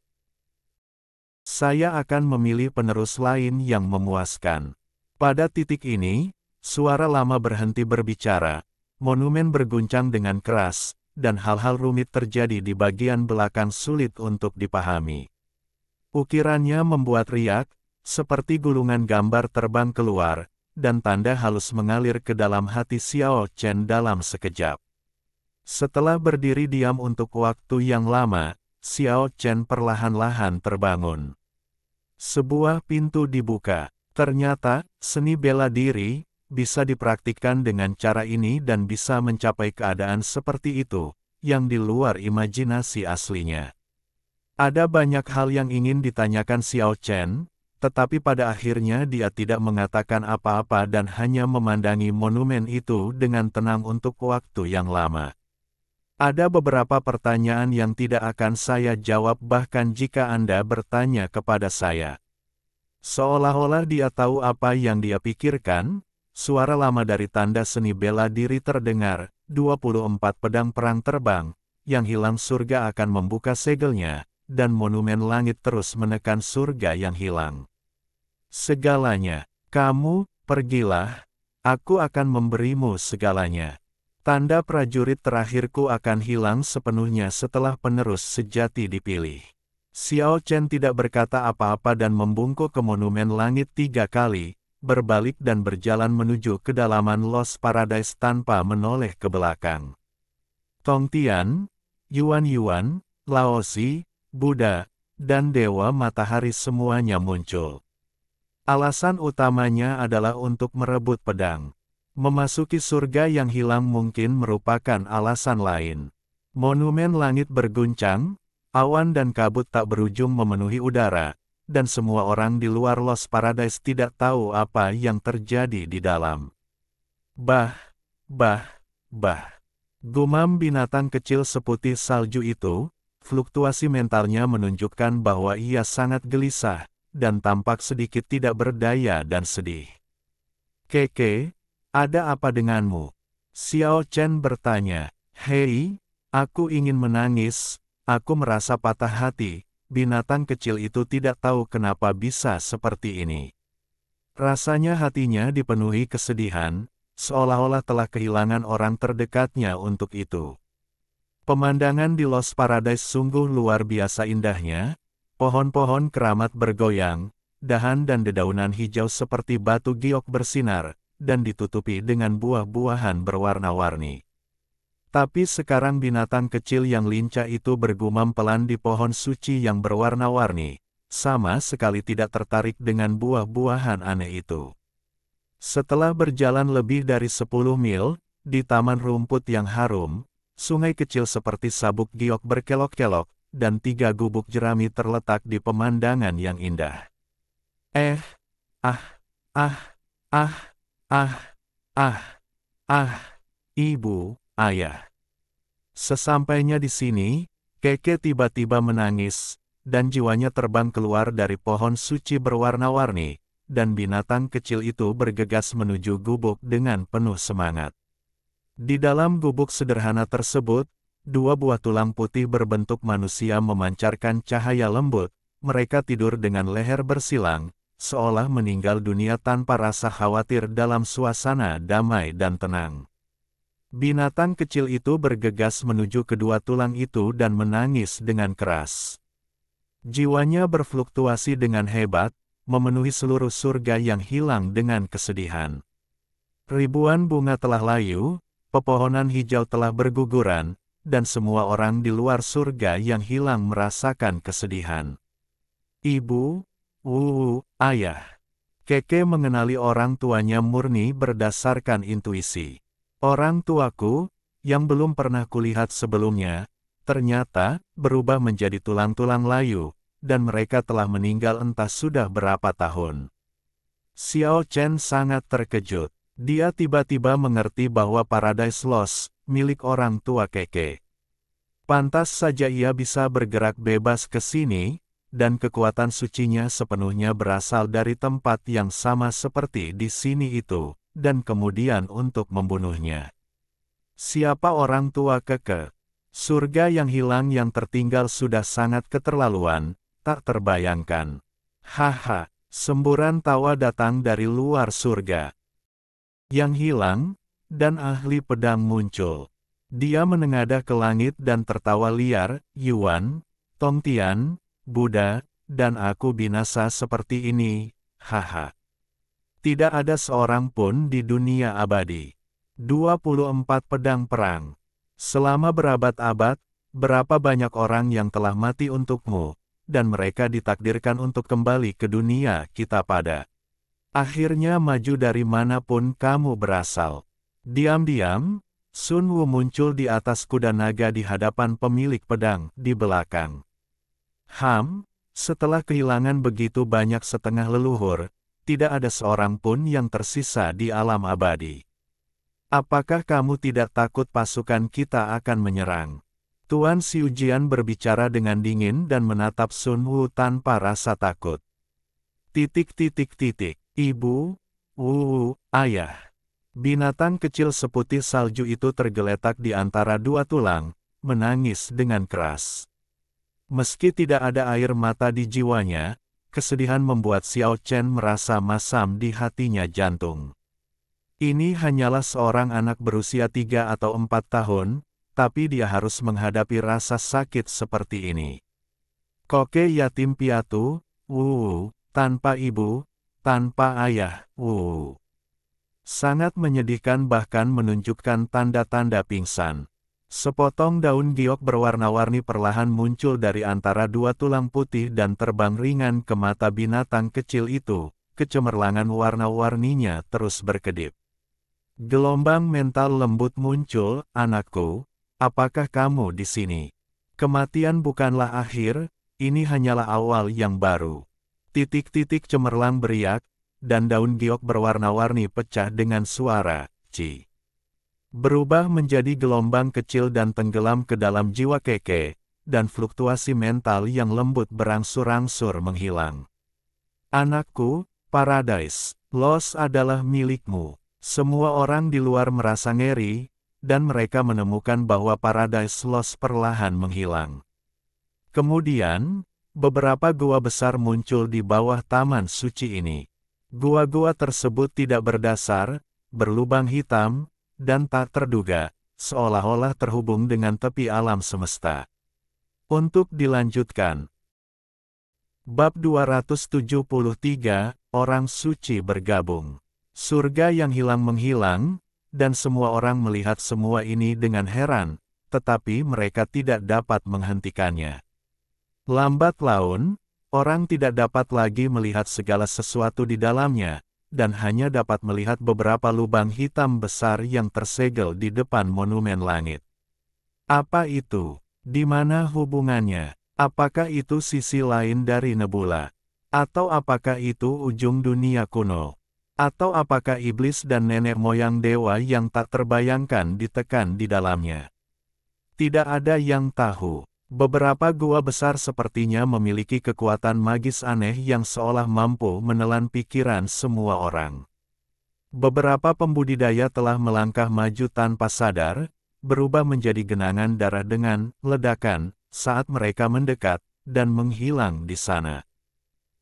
S1: Saya akan memilih penerus lain yang memuaskan. Pada titik ini, suara lama berhenti berbicara, monumen berguncang dengan keras, dan hal-hal rumit terjadi di bagian belakang sulit untuk dipahami. Ukirannya membuat riak, seperti gulungan gambar terbang keluar, dan tanda halus mengalir ke dalam hati Xiao Chen dalam sekejap. Setelah berdiri diam untuk waktu yang lama, Xiao Chen perlahan-lahan terbangun. Sebuah pintu dibuka. Ternyata, seni bela diri bisa dipraktikkan dengan cara ini dan bisa mencapai keadaan seperti itu, yang di luar imajinasi aslinya. Ada banyak hal yang ingin ditanyakan Xiao Chen, tetapi pada akhirnya dia tidak mengatakan apa-apa dan hanya memandangi monumen itu dengan tenang untuk waktu yang lama. Ada beberapa pertanyaan yang tidak akan saya jawab bahkan jika Anda bertanya kepada saya. Seolah-olah dia tahu apa yang dia pikirkan, suara lama dari tanda seni bela diri terdengar, 24 pedang perang terbang, yang hilang surga akan membuka segelnya, dan monumen langit terus menekan surga yang hilang. Segalanya, kamu, pergilah, aku akan memberimu segalanya. Tanda prajurit terakhirku akan hilang sepenuhnya setelah penerus sejati dipilih. Xiao Chen tidak berkata apa-apa dan membungkuk ke monumen langit 3 kali, berbalik dan berjalan menuju kedalaman Lost Paradise tanpa menoleh ke belakang. Tong Tian, Yuan Yuan, Lao Xi, Buddha, dan Dewa Matahari semuanya muncul. Alasan utamanya adalah untuk merebut pedang. Memasuki surga yang hilang mungkin merupakan alasan lain. Monumen langit berguncang, awan dan kabut tak berujung memenuhi udara, dan semua orang di luar Lost Paradise tidak tahu apa yang terjadi di dalam. Bah. Gumam binatang kecil seputih salju itu, fluktuasi mentalnya menunjukkan bahwa ia sangat gelisah, dan tampak sedikit tidak berdaya dan sedih. Keke, ada apa denganmu? Xiao Chen bertanya. Hei, aku ingin menangis, aku merasa patah hati, binatang kecil itu tidak tahu kenapa bisa seperti ini. Rasanya hatinya dipenuhi kesedihan, seolah-olah telah kehilangan orang terdekatnya untuk itu. Pemandangan di Lost Paradise sungguh luar biasa indahnya, pohon-pohon keramat bergoyang, dahan dan dedaunan hijau seperti batu giok bersinar, dan ditutupi dengan buah-buahan berwarna-warni. Tapi sekarang binatang kecil yang lincah itu bergumam pelan di pohon suci yang berwarna-warni, sama sekali tidak tertarik dengan buah-buahan aneh itu. Setelah berjalan lebih dari 10 mil, di taman rumput yang harum, sungai kecil seperti sabuk giok berkelok-kelok, dan 3 gubuk jerami terletak di pemandangan yang indah. Ibu, ayah. Sesampainya di sini, Keke tiba-tiba menangis, dan jiwanya terbang keluar dari pohon suci berwarna-warni, dan binatang kecil itu bergegas menuju gubuk dengan penuh semangat. Di dalam gubuk sederhana tersebut, Dua buah tulang putih berbentuk manusia memancarkan cahaya lembut. Mereka tidur dengan leher bersilang, seolah meninggal dunia tanpa rasa khawatir dalam suasana damai dan tenang. Binatang kecil itu bergegas menuju kedua tulang itu dan menangis dengan keras. Jiwanya berfluktuasi dengan hebat, memenuhi seluruh surga yang hilang dengan kesedihan. Ribuan bunga telah layu, pepohonan hijau telah berguguran, dan semua orang di luar surga yang hilang merasakan kesedihan. Ibu, ayah. Keke mengenali orang tuanya murni berdasarkan intuisi. Orang tuaku, yang belum pernah kulihat sebelumnya, ternyata berubah menjadi tulang-tulang layu, dan mereka telah meninggal entah sudah berapa tahun. Xiao Chen sangat terkejut. Dia tiba-tiba mengerti bahwa Paradise Lost, milik orang tua Keke. Pantas saja ia bisa bergerak bebas ke sini, dan kekuatan sucinya sepenuhnya berasal dari tempat yang sama seperti di sini itu, dan kemudian untuk membunuhnya. Siapa orang tua Keke? Surga yang hilang yang tertinggal sudah sangat keterlaluan, tak terbayangkan. Haha, semburan tawa datang dari luar surga. Yang hilang, dan ahli pedang muncul. Dia menengadah ke langit dan tertawa liar, Yuan, Tongtian, Buddha, dan aku binasa seperti ini, haha. Tidak ada seorang pun di dunia abadi. 24 pedang perang. Selama berabad-abad, berapa banyak orang yang telah mati untukmu, dan mereka ditakdirkan untuk kembali ke dunia kita pada. Akhirnya maju dari manapun kamu berasal. Diam-diam, Sun Wu muncul di atas kuda naga di hadapan pemilik pedang, di belakang. Setelah kehilangan begitu banyak setengah leluhur, tidak ada seorang pun yang tersisa di alam abadi. Apakah kamu tidak takut pasukan kita akan menyerang? Tuan Xiujian berbicara dengan dingin dan menatap Sun Wu tanpa rasa takut. Ibu, ayah. Binatang kecil seputih salju itu tergeletak di antara dua tulang, menangis dengan keras. Meski tidak ada air mata di jiwanya, kesedihan membuat Xiao Chen merasa masam di hatinya jantung. Ini hanyalah seorang anak berusia 3 atau 4 tahun, tapi dia harus menghadapi rasa sakit seperti ini. Koke yatim piatu, tanpa ibu, tanpa ayah, sangat menyedihkan bahkan menunjukkan tanda-tanda pingsan. Sepotong daun giok berwarna-warni perlahan muncul dari antara dua tulang putih dan terbang ringan ke mata binatang kecil itu, kecemerlangan warna-warninya terus berkedip. Gelombang mental lembut muncul, anakku, apakah kamu di sini? Kematian bukanlah akhir, ini hanyalah awal yang baru. Cemerlang beriak, dan daun giok berwarna-warni pecah dengan suara, ci. Berubah menjadi gelombang kecil dan tenggelam ke dalam jiwa Keke, dan fluktuasi mental yang lembut berangsur-angsur menghilang. Anakku, Paradise Lost adalah milikmu. Semua orang di luar merasa ngeri, dan mereka menemukan bahwa Paradise Lost perlahan menghilang. Kemudian, beberapa gua besar muncul di bawah taman suci ini. Gua-gua tersebut tidak berdasar, berlubang hitam, dan tak terduga, seolah-olah terhubung dengan tepi alam semesta. Untuk dilanjutkan. Bab 273, Orang Suci Bergabung. Surga yang hilang menghilang, dan semua orang melihat semua ini dengan heran, tetapi mereka tidak dapat menghentikannya. Lambat laun, orang tidak dapat lagi melihat segala sesuatu di dalamnya, dan hanya dapat melihat beberapa lubang hitam besar yang tersegel di depan monumen langit. Apa itu? Di mana hubungannya? Apakah itu sisi lain dari nebula? Atau apakah itu ujung dunia kuno? Atau apakah iblis dan nenek moyang dewa yang tak terbayangkan ditekan di dalamnya? Tidak ada yang tahu. Beberapa gua besar sepertinya memiliki kekuatan magis aneh yang seolah mampu menelan pikiran semua orang. Beberapa pembudidaya telah melangkah maju tanpa sadar, berubah menjadi genangan darah dengan ledakan saat mereka mendekat dan menghilang di sana.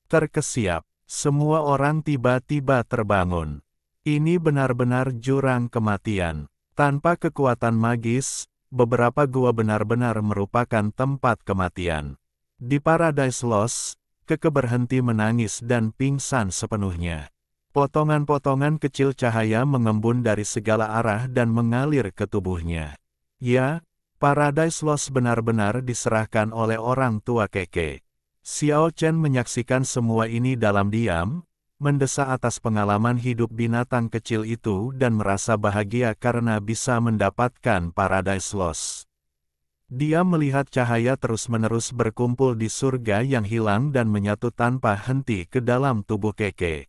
S1: Terkesiap, semua orang tiba-tiba terbangun. Ini benar-benar jurang kematian. Tanpa kekuatan magis, beberapa gua benar-benar merupakan tempat kematian. Di Paradise Lost, Keke berhenti menangis dan pingsan sepenuhnya. Potongan-potongan kecil cahaya mengembun dari segala arah dan mengalir ke tubuhnya. Ya, Paradise Lost benar-benar diserahkan oleh orang tua Keke. Xiao Chen menyaksikan semua ini dalam diam, mendesak atas pengalaman hidup binatang kecil itu dan merasa bahagia karena bisa mendapatkan Paradise Lost. Dia melihat cahaya terus-menerus berkumpul di surga yang hilang dan menyatu tanpa henti ke dalam tubuh Keke.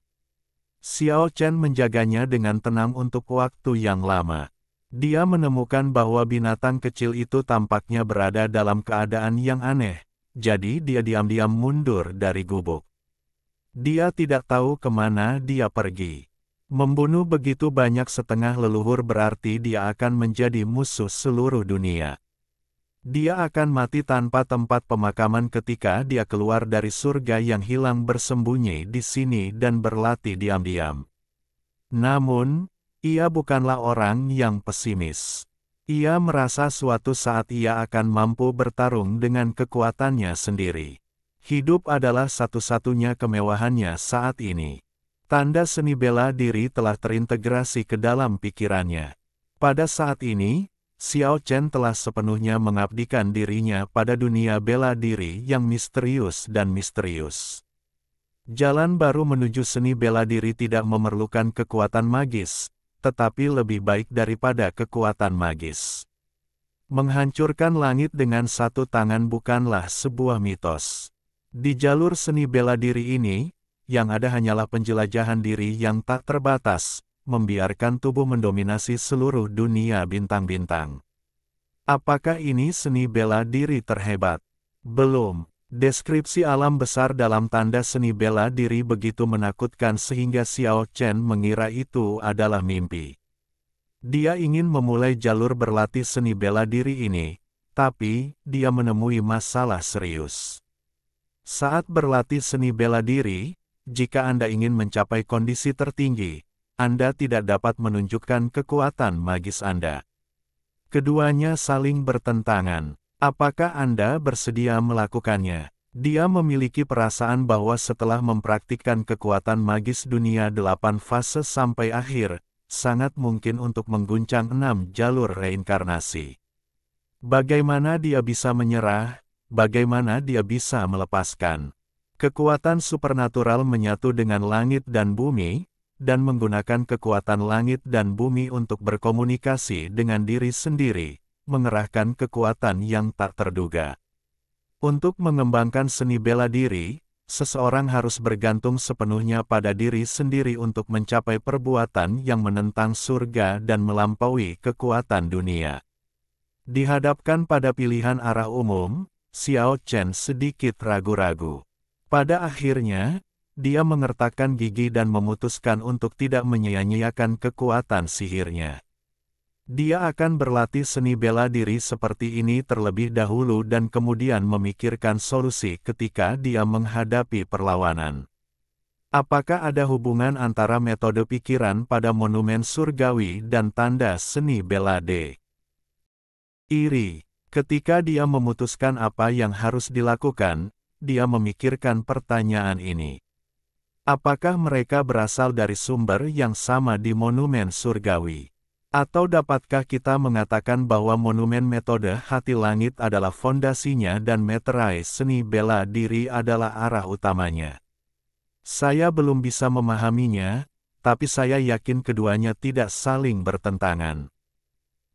S1: Xiao Chen menjaganya dengan tenang untuk waktu yang lama. Dia menemukan bahwa binatang kecil itu tampaknya berada dalam keadaan yang aneh, jadi dia diam-diam mundur dari gubuk. Dia tidak tahu kemana dia pergi. Membunuh begitu banyak setengah leluhur berarti dia akan menjadi musuh seluruh dunia. Dia akan mati tanpa tempat pemakaman ketika dia keluar dari surga yang hilang bersembunyi di sini dan berlatih diam-diam. Namun, ia bukanlah orang yang pesimis. Ia merasa suatu saat ia akan mampu bertarung dengan kekuatannya sendiri. Hidup adalah satu-satunya kemewahannya saat ini. Tanda seni bela diri telah terintegrasi ke dalam pikirannya. Pada saat ini, Xiao Chen telah sepenuhnya mengabdikan dirinya pada dunia bela diri yang misterius dan misterius. Jalan baru menuju seni bela diri tidak memerlukan kekuatan magis, tetapi lebih baik daripada kekuatan magis. Menghancurkan langit dengan satu tangan bukanlah sebuah mitos. Di jalur seni bela diri ini, yang ada hanyalah penjelajahan diri yang tak terbatas, membiarkan tubuh mendominasi seluruh dunia bintang-bintang. Apakah ini seni bela diri terhebat? Belum. Deskripsi alam besar dalam tanda seni bela diri begitu menakutkan sehingga Xiao Chen mengira itu adalah mimpi. Dia ingin memulai jalur berlatih seni bela diri ini, tapi dia menemui masalah serius. Saat berlatih seni bela diri, jika Anda ingin mencapai kondisi tertinggi, Anda tidak dapat menunjukkan kekuatan magis Anda. Keduanya saling bertentangan. Apakah Anda bersedia melakukannya? Dia memiliki perasaan bahwa setelah mempraktikkan kekuatan magis dunia 8 fase sampai akhir, sangat mungkin untuk mengguncang 6 jalur reinkarnasi. Bagaimana dia bisa menyerah? Bagaimana dia bisa melepaskan? Kekuatan supernatural menyatu dengan langit dan bumi, dan menggunakan kekuatan langit dan bumi untuk berkomunikasi dengan diri sendiri, mengerahkan kekuatan yang tak terduga. Untuk mengembangkan seni bela diri, seseorang harus bergantung sepenuhnya pada diri sendiri untuk mencapai perbuatan yang menentang surga dan melampaui kekuatan dunia. Dihadapkan pada pilihan arah umum, Xiao Chen sedikit ragu-ragu. Pada akhirnya, dia mengertakkan gigi dan memutuskan untuk tidak menyia-nyiakan kekuatan sihirnya. Dia akan berlatih seni bela diri seperti ini terlebih dahulu dan kemudian memikirkan solusi ketika dia menghadapi perlawanan. Apakah ada hubungan antara metode pikiran pada monumen surgawi dan tanda seni bela diri? Ketika dia memutuskan apa yang harus dilakukan, dia memikirkan pertanyaan ini. Apakah mereka berasal dari sumber yang sama di monumen surgawi? Atau dapatkah kita mengatakan bahwa monumen metode hati langit adalah fondasinya dan meterai seni bela diri adalah arah utamanya? Saya belum bisa memahaminya, tapi saya yakin keduanya tidak saling bertentangan.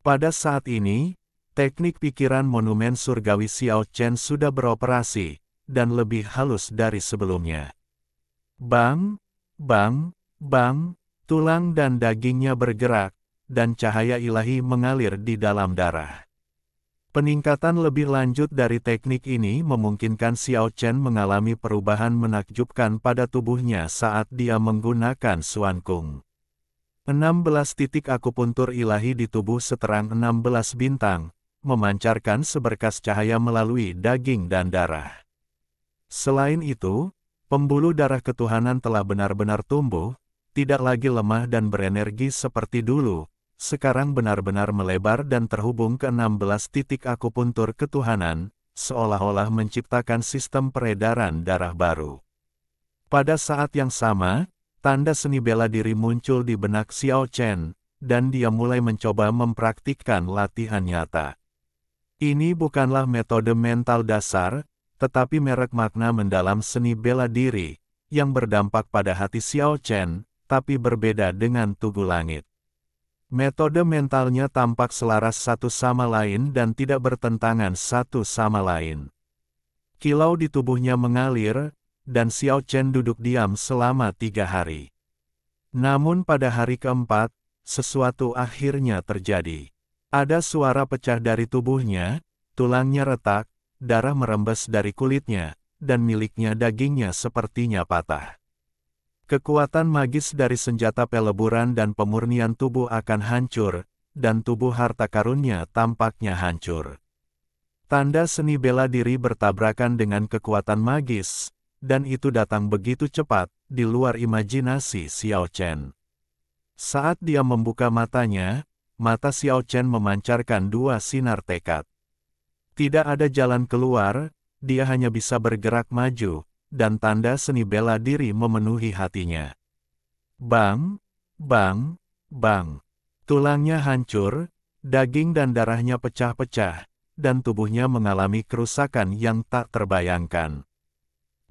S1: Pada saat ini, teknik pikiran monumen surgawi Xiao Chen sudah beroperasi, dan lebih halus dari sebelumnya. Bang, bang, bang, tulang dan dagingnya bergerak, dan cahaya ilahi mengalir di dalam darah. Peningkatan lebih lanjut dari teknik ini memungkinkan Xiao Chen mengalami perubahan menakjubkan pada tubuhnya saat dia menggunakan Xuan Kung. 16 titik akupuntur ilahi di tubuh seterang 16 bintang, memancarkan seberkas cahaya melalui daging dan darah. Selain itu, pembuluh darah ketuhanan telah benar-benar tumbuh, tidak lagi lemah dan berenergi seperti dulu, sekarang benar-benar melebar dan terhubung ke 16 titik akupuntur ketuhanan, seolah-olah menciptakan sistem peredaran darah baru. Pada saat yang sama, tanda seni bela diri muncul di benak Xiao Chen, dan dia mulai mencoba mempraktikkan latihan nyata. Ini bukanlah metode mental dasar, tetapi merek makna mendalam seni bela diri, yang berdampak pada hati Xiao Chen, tapi berbeda dengan Tugu Langit. Metode mentalnya tampak selaras satu sama lain dan tidak bertentangan satu sama lain. Kilau di tubuhnya mengalir, dan Xiao Chen duduk diam selama 3 hari. Namun pada hari keempat, sesuatu akhirnya terjadi. Ada suara pecah dari tubuhnya, tulangnya retak, darah merembes dari kulitnya, dan miliknya dagingnya sepertinya patah. Kekuatan magis dari senjata peleburan dan pemurnian tubuh akan hancur, dan tubuh harta karunnya tampaknya hancur. Tanda seni bela diri bertabrakan dengan kekuatan magis, dan itu datang begitu cepat, di luar imajinasi Xiao Chen. Saat dia membuka matanya, mata Xiao Chen memancarkan 2 sinar tekad. Tidak ada jalan keluar, dia hanya bisa bergerak maju, dan tanda seni bela diri memenuhi hatinya. Bang, bang, bang. Tulangnya hancur, daging dan darahnya pecah-pecah, dan tubuhnya mengalami kerusakan yang tak terbayangkan.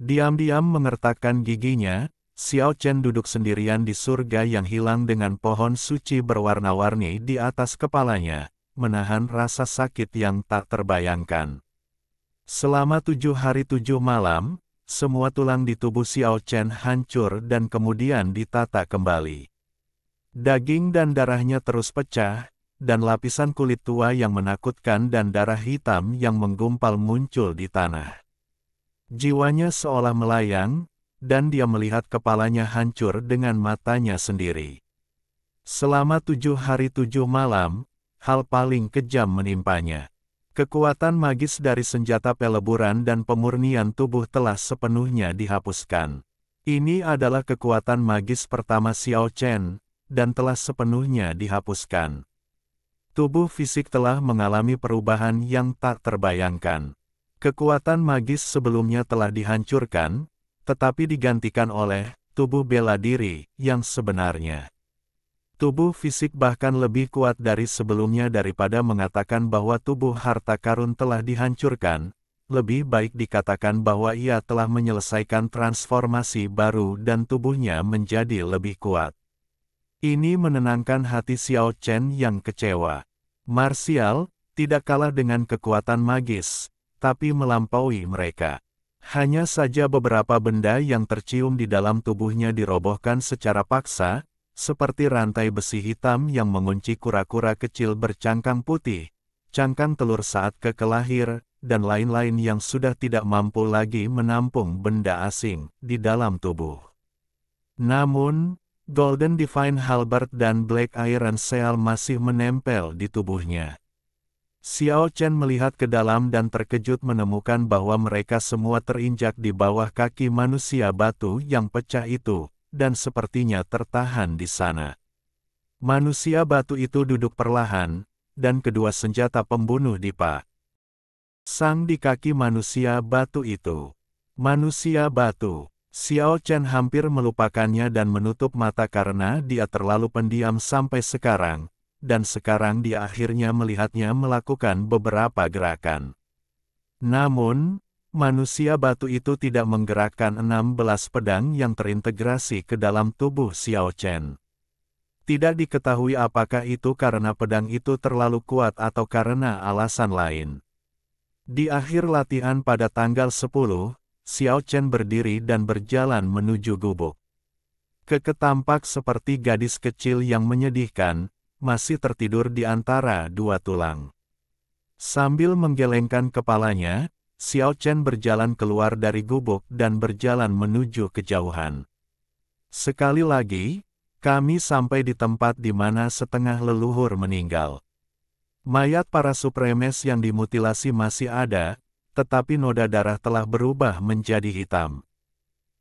S1: Diam-diam mengertakkan giginya, Xiao Chen duduk sendirian di surga yang hilang dengan pohon suci berwarna-warni di atas kepalanya, menahan rasa sakit yang tak terbayangkan. Selama 7 hari 7 malam, semua tulang di tubuh Xiao Chen hancur dan kemudian ditata kembali. Daging dan darahnya terus pecah, dan lapisan kulit tua yang menakutkan dan darah hitam yang menggumpal muncul di tanah. Jiwanya seolah melayang, dan dia melihat kepalanya hancur dengan matanya sendiri. Selama 7 hari 7 malam, hal paling kejam menimpanya. Kekuatan magis dari senjata peleburan dan pemurnian tubuh telah sepenuhnya dihapuskan. Ini adalah kekuatan magis pertama Xiao Chen, dan telah sepenuhnya dihapuskan. Tubuh fisik telah mengalami perubahan yang tak terbayangkan. Kekuatan magis sebelumnya telah dihancurkan, tetapi digantikan oleh tubuh bela diri yang sebenarnya. Tubuh fisik bahkan lebih kuat dari sebelumnya. Daripada mengatakan bahwa tubuh harta karun telah dihancurkan, lebih baik dikatakan bahwa ia telah menyelesaikan transformasi baru dan tubuhnya menjadi lebih kuat. Ini menenangkan hati Xiao Chen yang kecewa. Martial, tidak kalah dengan kekuatan magis, tapi melampaui mereka. Hanya saja beberapa benda yang tercium di dalam tubuhnya dirobohkan secara paksa, seperti rantai besi hitam yang mengunci kura-kura kecil bercangkang putih, cangkang telur saat kekelahir, dan lain-lain yang sudah tidak mampu lagi menampung benda asing di dalam tubuh. Namun, Golden Divine Halberd dan Black Iron Seal masih menempel di tubuhnya. Xiao Chen melihat ke dalam dan terkejut menemukan bahwa mereka semua terinjak di bawah kaki manusia batu yang pecah itu, dan sepertinya tertahan di sana. Manusia batu itu duduk perlahan, dan kedua senjata pembunuh dipasang di kaki manusia batu itu. Manusia batu. Xiao Chen hampir melupakannya dan menutup mata karena dia terlalu pendiam sampai sekarang. Dan sekarang dia akhirnya melihatnya melakukan beberapa gerakan. Namun, manusia batu itu tidak menggerakkan 16 pedang yang terintegrasi ke dalam tubuh Xiao Chen. Tidak diketahui apakah itu karena pedang itu terlalu kuat atau karena alasan lain. Di akhir latihan pada tanggal 10, Xiao Chen berdiri dan berjalan menuju gubuk. Keke tampak seperti gadis kecil yang menyedihkan, masih tertidur di antara 2 tulang. Sambil menggelengkan kepalanya, Xiao Chen berjalan keluar dari gubuk dan berjalan menuju kejauhan. Sekali lagi, Kami sampai di tempat di mana setengah leluhur meninggal. Mayat para Supremes yang dimutilasi masih ada, tetapi noda darah telah berubah menjadi hitam.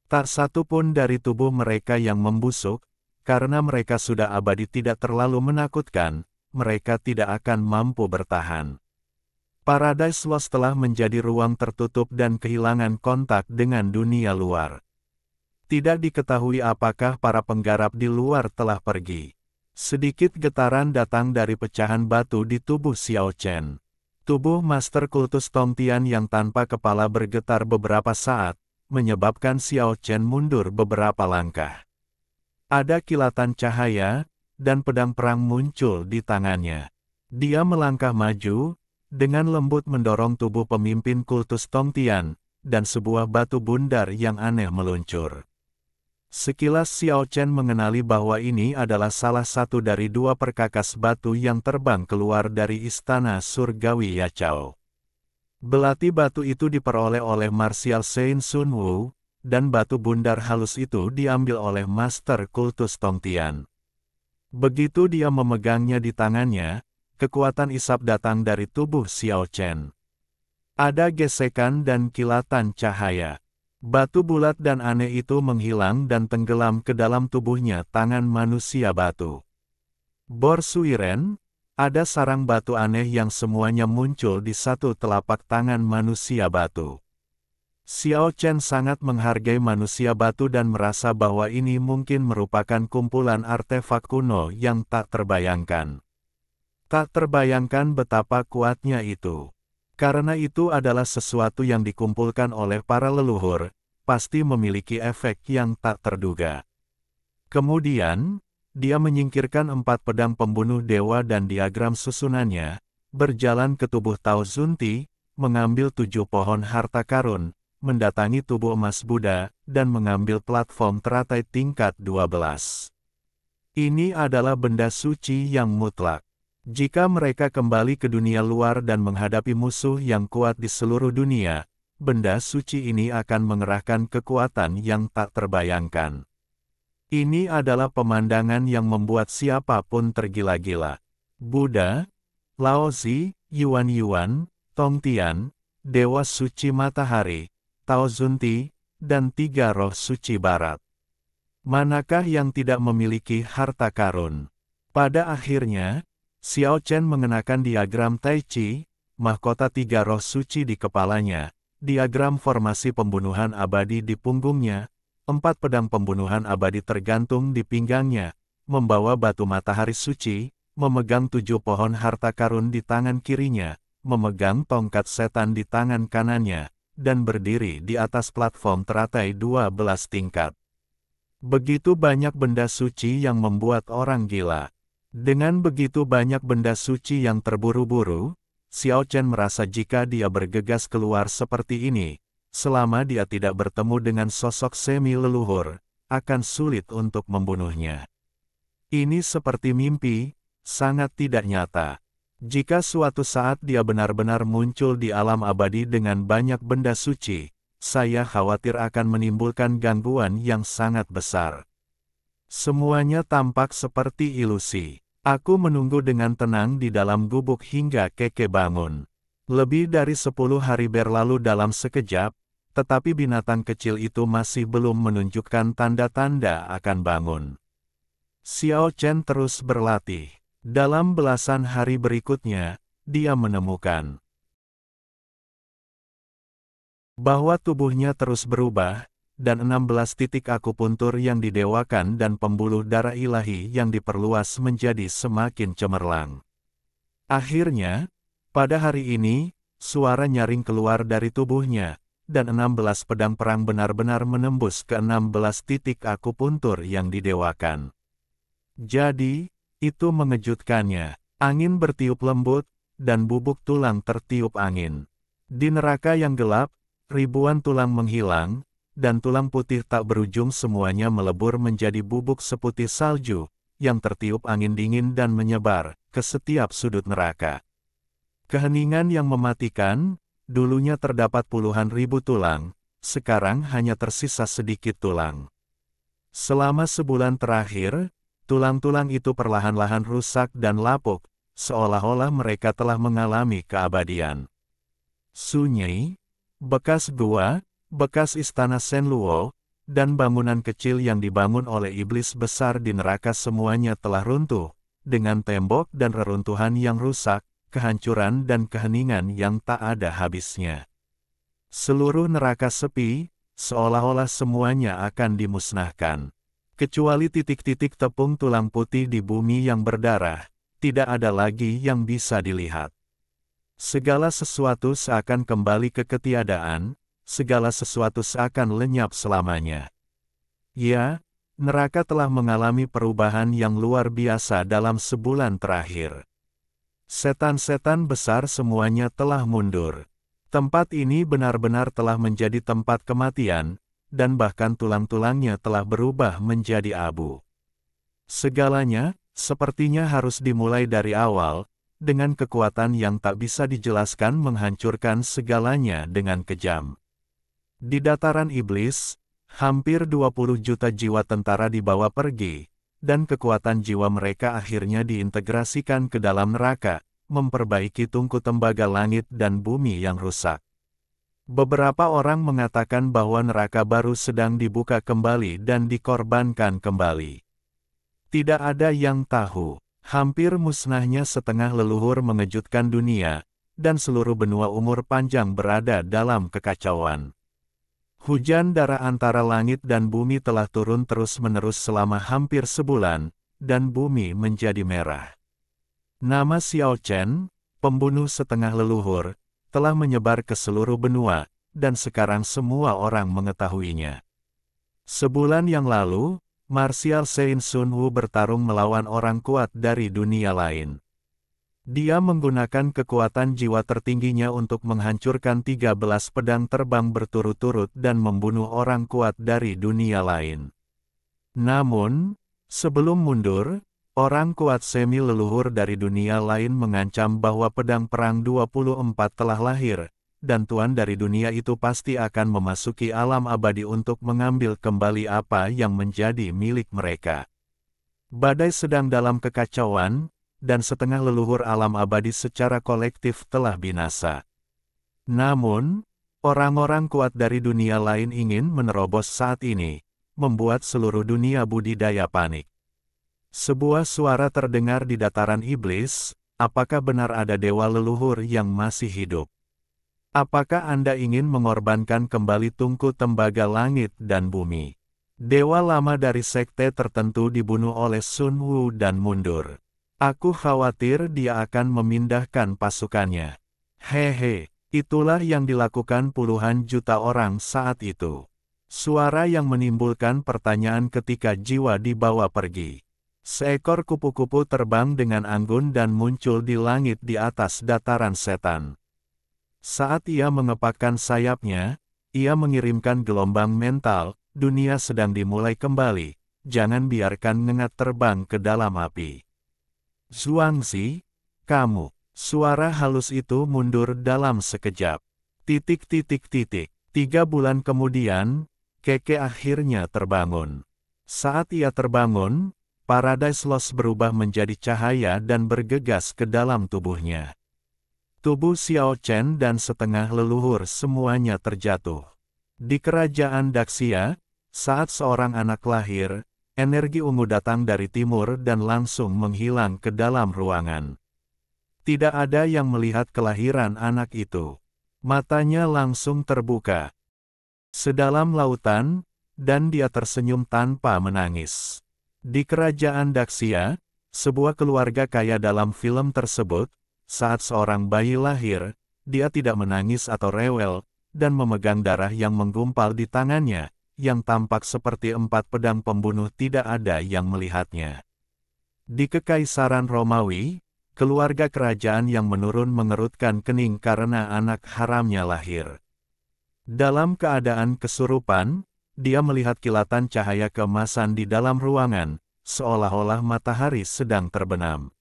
S1: Tak satu pun dari tubuh mereka yang membusuk, karena mereka sudah abadi tidak terlalu menakutkan, mereka tidak akan mampu bertahan. Paradise Lost telah menjadi ruang tertutup dan kehilangan kontak dengan dunia luar. Tidak diketahui apakah para penggarap di luar telah pergi. Sedikit getaran datang dari pecahan batu di tubuh Xiao Chen. Tubuh Master Kultus Tongtian yang tanpa kepala bergetar beberapa saat, menyebabkan Xiao Chen mundur beberapa langkah. Ada kilatan cahaya, dan pedang perang muncul di tangannya. Dia melangkah maju, dengan lembut mendorong tubuh pemimpin Kultus Tongtian, dan sebuah batu bundar yang aneh meluncur. Sekilas Xiao Chen mengenali bahwa ini adalah salah satu dari dua perkakas batu yang terbang keluar dari istana surgawi Yachao. Belati batu itu diperoleh oleh Martial Saint Sun Wu, dan batu bundar halus itu diambil oleh Master Kultus Tongtian. Begitu dia memegangnya di tangannya, kekuatan isap datang dari tubuh Xiao Chen. Ada gesekan dan kilatan cahaya. Batu bulat dan aneh itu menghilang dan tenggelam ke dalam tubuhnya tangan manusia batu. Bor Suiren, ada sarang batu aneh yang semuanya muncul di satu telapak tangan manusia batu. Xiao Chen sangat menghargai manusia batu dan merasa bahwa ini mungkin merupakan kumpulan artefak kuno yang tak terbayangkan. Tak terbayangkan betapa kuatnya itu. Karena itu adalah sesuatu yang dikumpulkan oleh para leluhur, pasti memiliki efek yang tak terduga. Kemudian, dia menyingkirkan 4 pedang pembunuh dewa dan diagram susunannya, berjalan ke tubuh Tao Zunti, mengambil 7 pohon harta karun, mendatangi tubuh emas Buddha, dan mengambil platform teratai tingkat 12. Ini adalah benda suci yang mutlak. Jika mereka kembali ke dunia luar dan menghadapi musuh yang kuat di seluruh dunia, benda suci ini akan mengerahkan kekuatan yang tak terbayangkan. Ini adalah pemandangan yang membuat siapapun tergila-gila. Buddha, Laozi, Yuan, Tongtian, Dewa Suci Matahari, Tao Zunti, dan 3 roh suci barat. Manakah yang tidak memiliki harta karun? Pada akhirnya, Xiao Chen mengenakan diagram Tai Chi, mahkota 3 roh suci di kepalanya, diagram formasi pembunuhan abadi di punggungnya, 4 pedang pembunuhan abadi tergantung di pinggangnya, membawa batu matahari suci, memegang 7 pohon harta karun di tangan kirinya, memegang tongkat setan di tangan kanannya, dan berdiri di atas platform teratai 12 tingkat. Begitu banyak benda suci yang membuat orang gila. Dengan begitu banyak benda suci yang terburu-buru, Xiao Chen merasa jika dia bergegas keluar seperti ini, selama dia tidak bertemu dengan sosok semi-leluhur, akan sulit untuk membunuhnya. Ini seperti mimpi, sangat tidak nyata. Jika suatu saat dia benar-benar muncul di alam abadi dengan banyak benda suci, saya khawatir akan menimbulkan gangguan yang sangat besar. Semuanya tampak seperti ilusi. Aku menunggu dengan tenang di dalam gubuk hingga Keke bangun. Lebih dari 10 hari berlalu dalam sekejap, tetapi binatang kecil itu masih belum menunjukkan tanda-tanda akan bangun. Xiao Chen terus berlatih. Dalam belasan hari berikutnya, dia menemukan bahwa tubuhnya terus berubah, dan 16 titik akupuntur yang didewakan dan pembuluh darah ilahi yang diperluas menjadi semakin cemerlang. Akhirnya, pada hari ini, suara nyaring keluar dari tubuhnya, dan 16 pedang perang benar-benar menembus ke 16 titik akupuntur yang didewakan. Jadi, itu mengejutkannya. Angin bertiup lembut, dan bubuk tulang tertiup angin. Di neraka yang gelap, ribuan tulang menghilang, dan tulang putih tak berujung semuanya melebur menjadi bubuk seputih salju, yang tertiup angin dingin dan menyebar ke setiap sudut neraka. Keheningan yang mematikan, dulunya terdapat puluhan ribu tulang, sekarang hanya tersisa sedikit tulang. Selama sebulan terakhir, tulang-tulang itu perlahan-lahan rusak dan lapuk, seolah-olah mereka telah mengalami keabadian. Sunyi, bekas gua, bekas istana Shenluo, dan bangunan kecil yang dibangun oleh iblis besar di neraka semuanya telah runtuh, dengan tembok dan reruntuhan yang rusak, kehancuran dan keheningan yang tak ada habisnya. Seluruh neraka sepi, seolah-olah semuanya akan dimusnahkan. Kecuali titik-titik tepung tulang putih di bumi yang berdarah, tidak ada lagi yang bisa dilihat. Segala sesuatu seakan kembali ke ketiadaan, segala sesuatu seakan lenyap selamanya. Ya, neraka telah mengalami perubahan yang luar biasa dalam sebulan terakhir. Setan-setan besar semuanya telah mundur. Tempat ini benar-benar telah menjadi tempat kematian, dan bahkan tulang-tulangnya telah berubah menjadi abu. Segalanya, sepertinya harus dimulai dari awal, dengan kekuatan yang tak bisa dijelaskan menghancurkan segalanya dengan kejam. Di dataran iblis, hampir 20 juta jiwa tentara dibawa pergi, dan kekuatan jiwa mereka akhirnya diintegrasikan ke dalam neraka, memperbaiki tungku tembaga langit dan bumi yang rusak. Beberapa orang mengatakan bahwa neraka baru sedang dibuka kembali dan dikorbankan kembali. Tidak ada yang tahu, hampir musnahnya setengah leluhur mengejutkan dunia, dan seluruh benua umur panjang berada dalam kekacauan. Hujan darah antara langit dan bumi telah turun terus-menerus selama hampir sebulan, dan bumi menjadi merah. Nama Xiao Chen, pembunuh setengah leluhur, telah menyebar ke seluruh benua, dan sekarang semua orang mengetahuinya. Sebulan yang lalu, Martial Saint Sun Wu bertarung melawan orang kuat dari dunia lain. Dia menggunakan kekuatan jiwa tertingginya untuk menghancurkan 13 pedang terbang berturut-turut dan membunuh orang kuat dari dunia lain. Namun, sebelum mundur, orang kuat semi leluhur dari dunia lain mengancam bahwa pedang perang 24 telah lahir, dan tuan dari dunia itu pasti akan memasuki alam abadi untuk mengambil kembali apa yang menjadi milik mereka. Badai sedang dalam kekacauan, dan setengah leluhur alam abadi secara kolektif telah binasa. Namun, orang-orang kuat dari dunia lain ingin menerobos saat ini, membuat seluruh dunia budidaya panik. Sebuah suara terdengar di dataran iblis, apakah benar ada dewa leluhur yang masih hidup? Apakah Anda ingin mengorbankan kembali tungku tembaga langit dan bumi? Dewa lama dari sekte tertentu dibunuh oleh Sun Wu dan mundur. Aku khawatir dia akan memindahkan pasukannya. Hehe, itulah yang dilakukan puluhan juta orang saat itu. Suara yang menimbulkan pertanyaan ketika jiwa dibawa pergi. Seekor kupu-kupu terbang dengan anggun dan muncul di langit di atas dataran setan. Saat ia mengepakkan sayapnya, ia mengirimkan gelombang mental, dunia sedang dimulai kembali, jangan biarkan ngengat terbang ke dalam api. Zhuangzi, kamu, suara halus itu mundur dalam sekejap. Titik. 3 bulan kemudian, Keke akhirnya terbangun. Saat ia terbangun, Paradise Lost berubah menjadi cahaya dan bergegas ke dalam tubuhnya. Tubuh Xiao Chen dan setengah leluhur semuanya terjatuh. Di kerajaan Daxia, saat seorang anak lahir, energi ungu datang dari timur dan langsung menghilang ke dalam ruangan. Tidak ada yang melihat kelahiran anak itu. Matanya langsung terbuka sedalam lautan, dan dia tersenyum tanpa menangis. Di kerajaan Daxia, sebuah keluarga kaya dalam film tersebut, saat seorang bayi lahir, dia tidak menangis atau rewel, dan memegang darah yang menggumpal di tangannya, yang tampak seperti 4 pedang pembunuh tidak ada yang melihatnya. Di Kekaisaran Romawi, keluarga kerajaan yang menurun mengerutkan kening karena anak haramnya lahir. Dalam keadaan kesurupan, dia melihat kilatan cahaya keemasan di dalam ruangan, seolah-olah matahari sedang terbenam.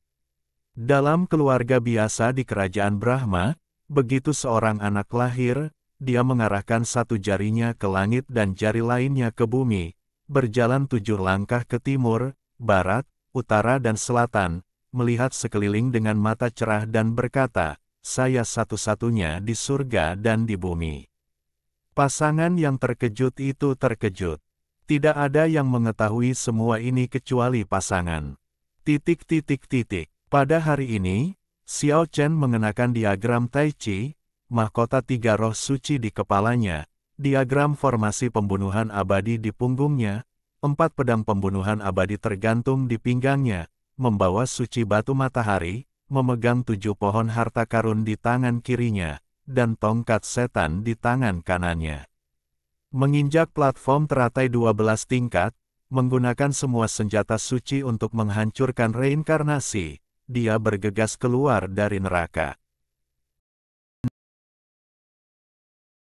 S1: Dalam keluarga biasa di kerajaan Brahma, begitu seorang anak lahir, dia mengarahkan satu jarinya ke langit dan jari lainnya ke bumi, berjalan 7 langkah ke timur, barat, utara dan selatan, melihat sekeliling dengan mata cerah dan berkata, "Saya satu-satunya di surga dan di bumi." Pasangan yang terkejut itu terkejut. Tidak ada yang mengetahui semua ini kecuali pasangan. Pada hari ini, Xiao Chen mengenakan diagram Tai Chi, mahkota 3 roh suci di kepalanya, diagram formasi pembunuhan abadi di punggungnya, 4 pedang pembunuhan abadi tergantung di pinggangnya, membawa suci batu matahari, memegang 7 pohon harta karun di tangan kirinya, dan tongkat setan di tangan kanannya. Menginjak platform teratai 12 tingkat, menggunakan semua senjata suci untuk menghancurkan reinkarnasi, dia bergegas keluar dari neraka.